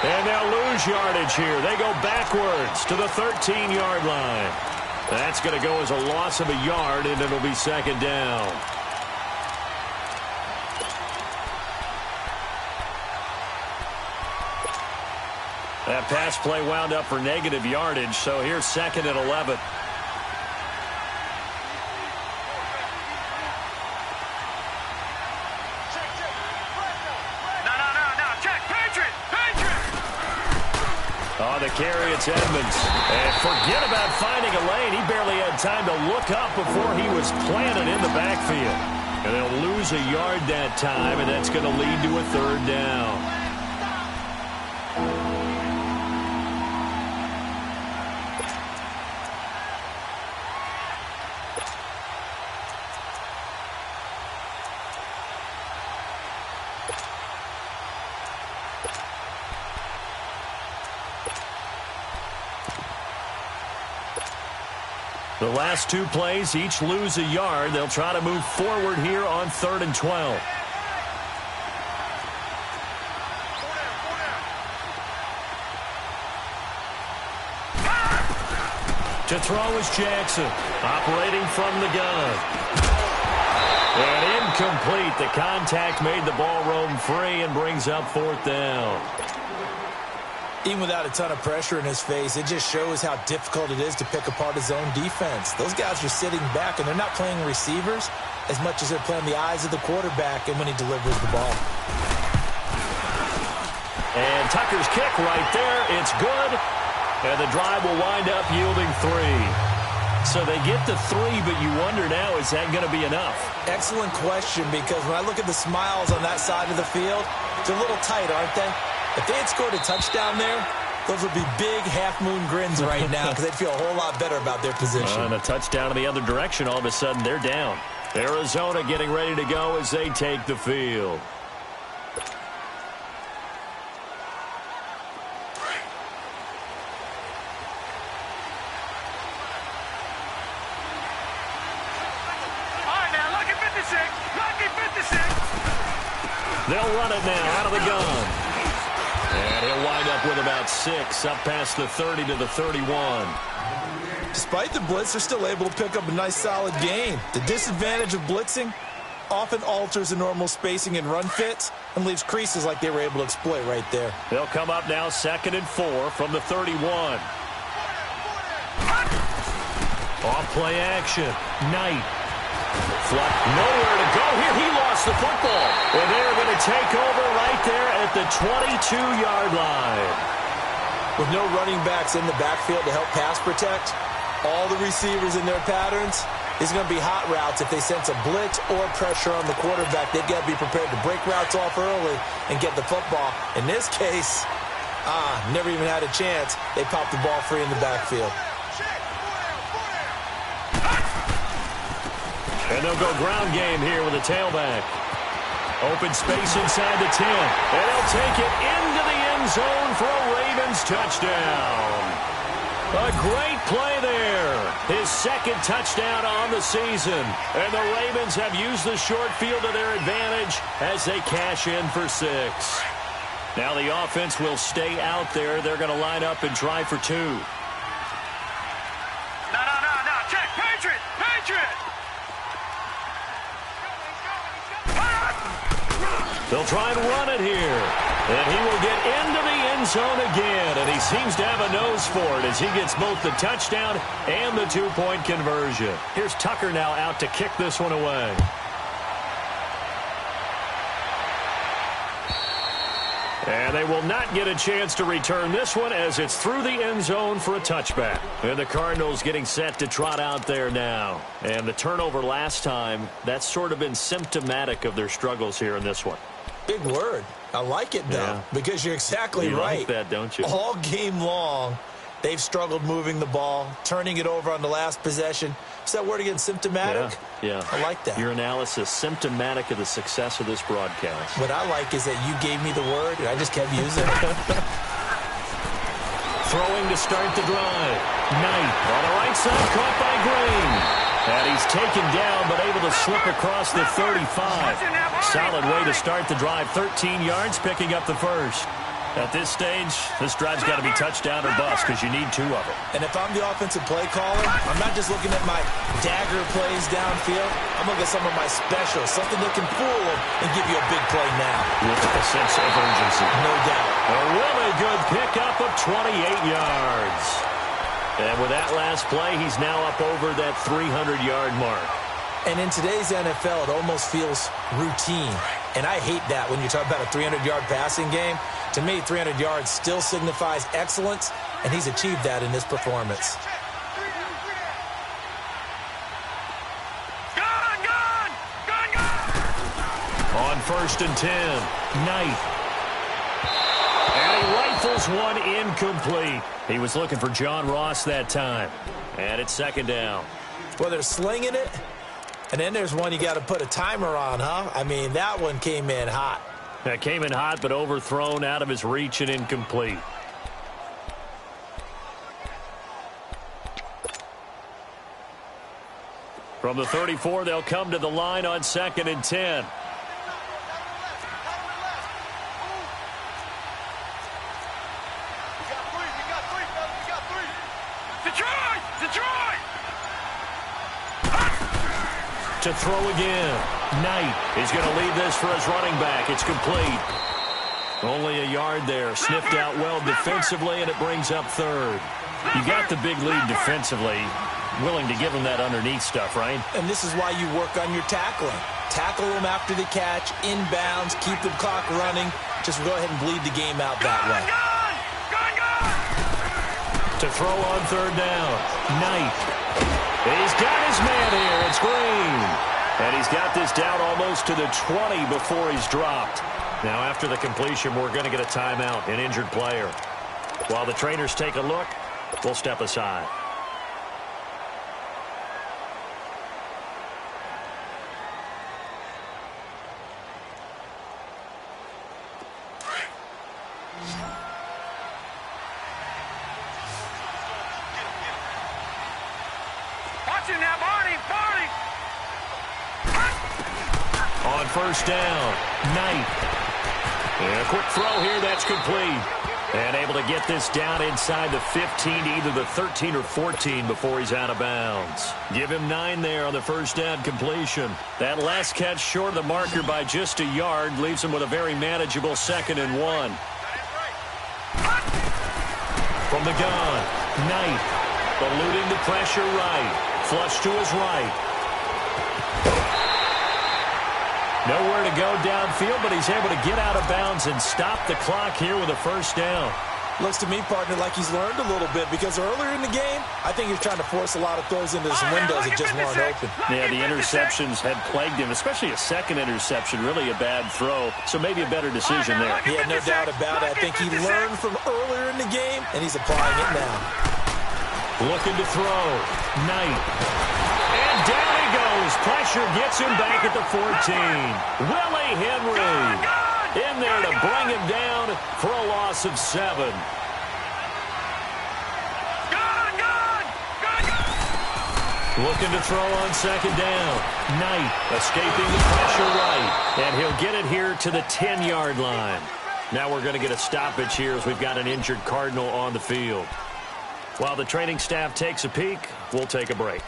And they'll lose yardage here. They go backwards to the 13-yard line. That's going to go as a loss of a yard, and it'll be 2nd down. That pass play wound up for negative yardage, so here's 2nd and 11. On the carry, it's Edmonds. And forget about finding a lane. He barely had time to look up before he was planted in the backfield. And they'll lose a yard that time, and that's going to lead to a 3rd down. The last two plays each lose a yard. They'll try to move forward here on 3rd and 12. To throw is Jackson, operating from the gun. And incomplete. The contact made the ball roam free and brings up 4th down. Even without a ton of pressure in his face, it just shows how difficult it is to pick apart his own defense. Those guys are sitting back, and they're not playing receivers as much as they're playing the eyes of the quarterback and when he delivers the ball. And Tucker's kick right there. It's good. And the drive will wind up yielding 3. So they get to 3, but you wonder now, is that going to be enough? Excellent question, because when I look at the smiles on that side of the field, they're a little tight, aren't they? If they had scored a touchdown there, those would be big half-moon grins right now because they'd feel a whole lot better about their position. And a touchdown in the other direction, all of a sudden they're down. Arizona getting ready to go as they take the field. They'll run it now out of the gun. And he'll wind up with about 6 up past the 30 to the 31. Despite the blitz, they're still able to pick up a nice solid gain. The disadvantage of blitzing often alters the normal spacing and run fits and leaves creases like they were able to exploit right there. They'll come up now 2nd and 4 from the 31. Off play action. Knight. Nowhere to go here. He lost the football. And they're going to take over right there at the 22-yard line. With no running backs in the backfield to help pass protect, all the receivers in their patterns, these are going to be hot routes. If they sense a blitz or pressure on the quarterback, they've got to be prepared to break routes off early and get the football. In this case, never even had a chance. They popped the ball free in the backfield. And they'll go ground game here with a tailback. Open space inside the 10. And they'll take it into the end zone for a Ravens touchdown. A great play there. His 2nd touchdown on the season. And the Ravens have used the short field to their advantage as they cash in for 6. Now the offense will stay out there. They're going to line up and try for 2. No. Check. Patriot. They'll try and run it here. And he will get into the end zone again. And he seems to have a nose for it as he gets both the touchdown and the 2-point conversion. Here's Tucker now out to kick this one away. And they will not get a chance to return this one as it's through the end zone for a touchback. And the Cardinals getting set to trot out there now. And the turnover last time, that's sort of been symptomatic of their struggles here in this one. Big word. I like it, though, because you're exactly right. You like that, don't you? All game long, they've struggled moving the ball, turning it over on the last possession. Is that word again, symptomatic? Yeah. I like that. Your analysis, symptomatic of the success of this broadcast. What I like is that you gave me the word, and I just kept using it. Throwing to start the drive. Knight on the right side, caught by Green. And he's taken down, but able to slip across the 35. Solid way to start the drive. 13 yards, picking up the first. At this stage, this drive's got to be touchdown or bust because you need 2 of them. And if I'm the offensive play caller, I'm not just looking at my dagger plays downfield. I'm looking at some of my specials, something that can fool them and give you a big play now. With a sense of urgency. No doubt. A really good pickup of 28 yards. And with that last play, he's now up over that 300-yard mark. And in today's NFL, it almost feels routine. And I hate that when you talk about a 300-yard passing game. To me, 300 yards still signifies excellence, and he's achieved that in this performance. On 1st and 10, Knight. And he rifles one incomplete. He was looking for John Ross that time. And it's 2nd down. Well, they're slinging it. And then there's one you got to put a timer on, huh? I mean, that one came in hot. That came in hot, but overthrown out of his reach and From the 34, they'll come to the line on 2nd and 10. To throw again. Knight is going to lead this for his running back. It's complete. Only a yard there. Sniffed out well defensively, and it brings up 3rd. You got the big lead defensively. Willing to give him that underneath stuff, right? And this is why you work on your tackling. Tackle them after the catch, inbounds, keep the clock running. Just go ahead and bleed the game out that way. To throw on 3rd down. Knight. He's got his man here. It's Green. And he's got this down almost to the 20 before he's dropped. Now, after the completion, we're going to get a timeout, an injured player. While the trainers take a look, we'll step aside. On 1st down, Knight. And a quick throw here, that's complete. And able to get this down inside the 15 to either the 13 or 14 before he's out of bounds. Give him 9 there on the 1st down completion. That last catch short of the marker by just a yard leaves him with a very manageable 2nd and 1. From the gun, Knight. Eluding the pressure right. Flush to his right. Nowhere to go downfield, but he's able to get out of bounds and stop the clock here with a 1st down. Looks to me, partner, like he's learned a little bit because earlier in the game, I think he's trying to force a lot of throws into some windows that just weren't open. Yeah, the interceptions had plagued him, especially a 2nd interception, really a bad throw, so maybe a better decision there. Yeah, no doubt about it. I think he learned from earlier in the game, and he's applying it now. Looking to throw. Knight. And down he goes. Pressure gets him back at the 14. Willie Henry in there to bring him down for a loss of 7. Looking to throw on 2nd down. Knight escaping the pressure right. And he'll get it here to the 10-yard line. Now we're going to get a stoppage here as we've got an injured Cardinal on the field. While the training staff takes a peek, we'll take a break.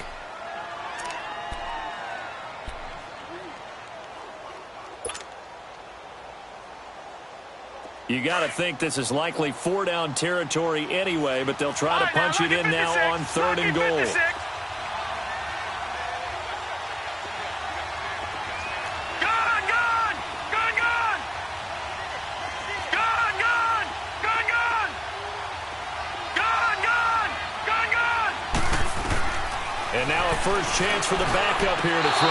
You got to think this is likely 4-down territory anyway, but they'll try to punch it in now on 3rd and goal. And now a first chance for the backup here to throw.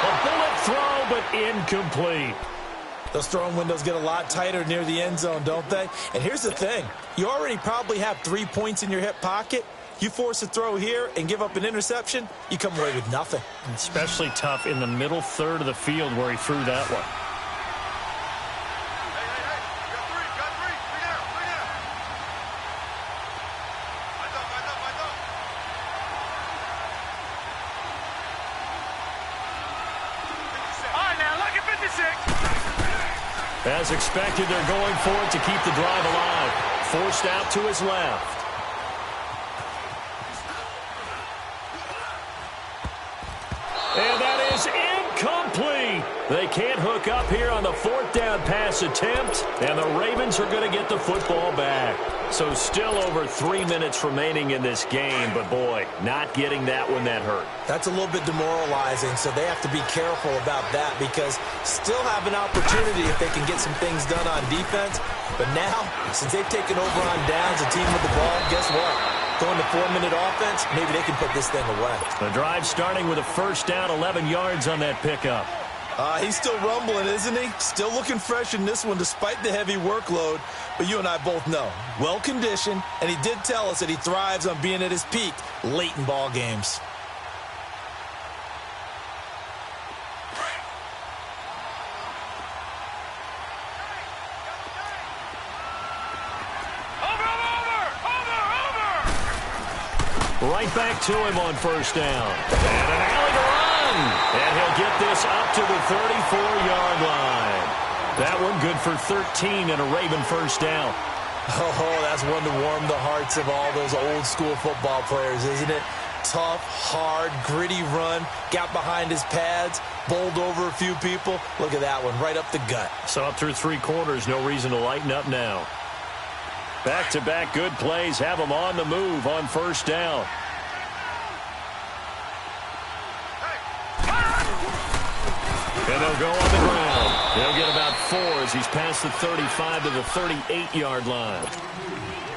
A bullet throw, but incomplete. Those throwing windows get a lot tighter near the end zone, don't they? And here's the thing. You already probably have 3 points in your hip pocket. You force a throw here and give up an interception, you come away with nothing. Especially tough in the middle 3rd of the field where he threw that one. As expected, they're going for it to keep the drive alive. Forced out to his left. And that is incomplete. They can't hook up here on the 4th down pass attempt, and the Ravens are going to get the football back. So still over 3 minutes remaining in this game, but boy, not getting that one that hurt. That's a little bit demoralizing, so they have to be careful about that because still have an opportunity if they can get some things done on defense. But now, since they've taken over on downs, a team with the ball, guess what? Going to 4-minute offense, maybe they can put this thing away. The drive starting with a 1st down, 11 yards on that pickup. He's still rumbling, isn't he? Still looking fresh in this one despite the heavy workload. But you and I both know, well-conditioned, and he did tell us that he thrives on being at his peak late in ball games. Right back to him on 1st down. And an alley to run. And he'll get this up to the 34-yard line. That one good for 13 and a Raven first down. Oh, that's one to warm the hearts of all those old-school football players, isn't it? Tough, hard, gritty run, got behind his pads, bowled over a few people. Look at that one, right up the gut. So up through 3 quarters, no reason to lighten up now. Back-to-back good plays have them on the move on first down. And they'll go on the ground. They'll get about 4 as he's past the 35 to the 38-yard line.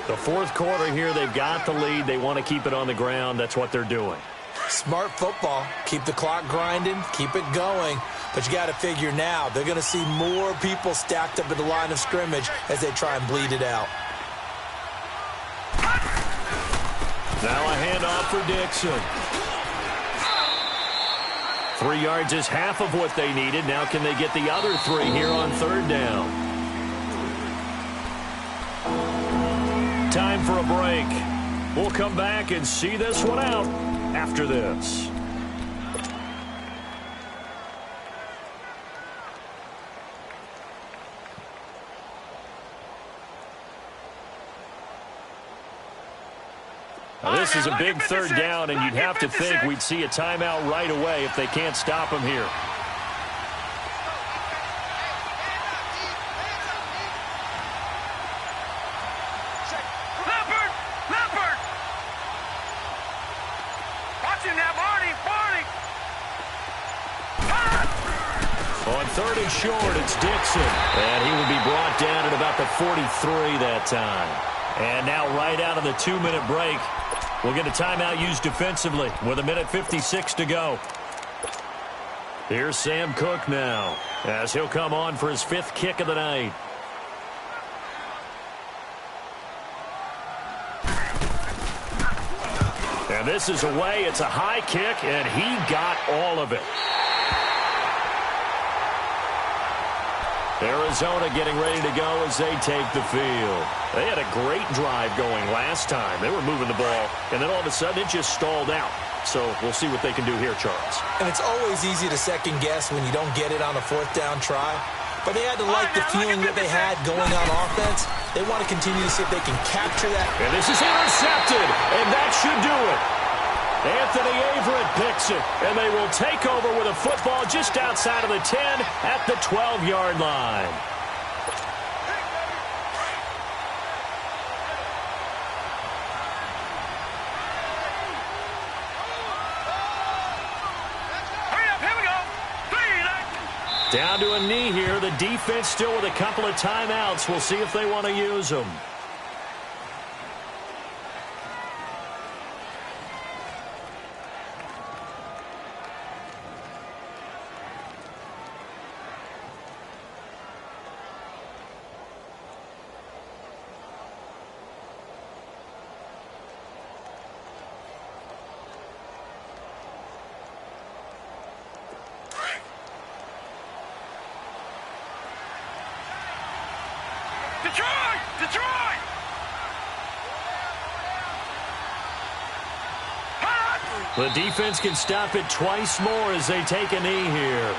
The fourth quarter here, they've got the lead. They want to keep it on the ground. That's what they're doing. Smart football. Keep the clock grinding. Keep it going. But you got to figure now, they're going to see more people stacked up at the line of scrimmage as they try and bleed it out. Now a handoff for Dixon. 3 yards is half of what they needed. Now can they get the other 3 here on third down? Time for a break. We'll come back and see this one out after this. Now, this is a big third down, and you'd have to think we'd see a timeout right away if they can't stop him here. Leopard! Watch him now, Barney! On third and short, it's Dixon. And he will be brought down at about the 43 that time. And now right out of the 2-minute break, we'll get a timeout used defensively with 1:56 to go. Here's Sam Cook now as he'll come on for his 5th kick of the night. And this is away. It's a high kick, and he got all of it. Arizona getting ready to go as they take the field. They had a great drive going last time. They were moving the ball, and then all of a sudden it just stalled out. So we'll see what they can do here, Charles. And it's always easy to second guess when you don't get it on a 4th down try. But they had to like the feeling that they had going on offense. They want to continue to see if they can capture that. And this is intercepted, and that should do it. Anthony Averett picks it, and they will take over with a football just outside of the 10 at the 12-yard line. Hurry up, here we go! 3, Down to a knee here. The defense still with a couple of timeouts. We'll see if they want to use them. Detroit! The defense can stop it twice more as they take a knee here.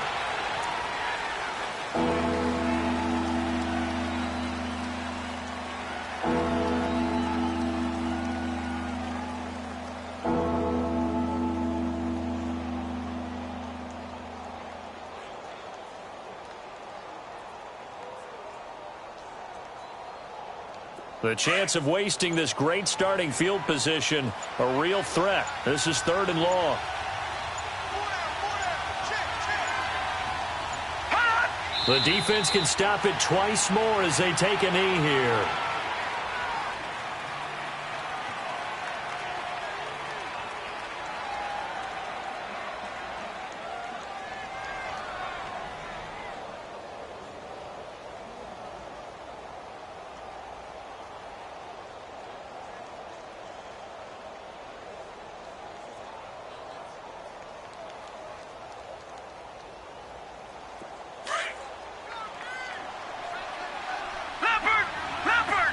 The chance of wasting this great starting field position, a real threat. This is 3rd and long. The defense can stop it twice more as they take a knee here. Leopard!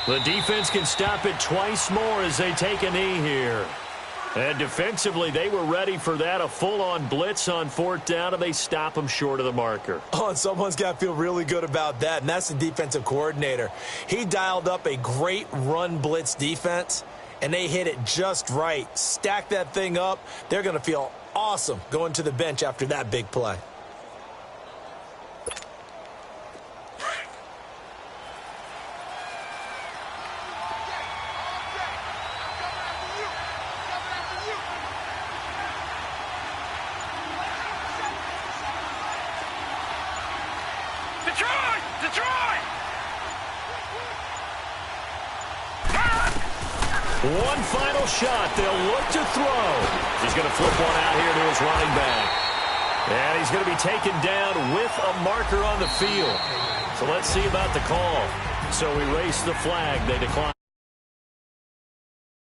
The defense can stop it twice more as they take a knee here. And defensively, they were ready for that, a full-on blitz on 4th down, and they stop them short of the marker. Oh, and someone's got to feel really good about that, and that's the defensive coordinator. He dialed up a great run blitz defense, and they hit it just right. Stack that thing up. They're going to feel awesome going to the bench after that big play. Detroit! One final shot. They'll look to throw. He's going to flip one out here to his running back. And he's going to be taken down with a marker on the field. So let's see about the call. So we race the flag. They decline.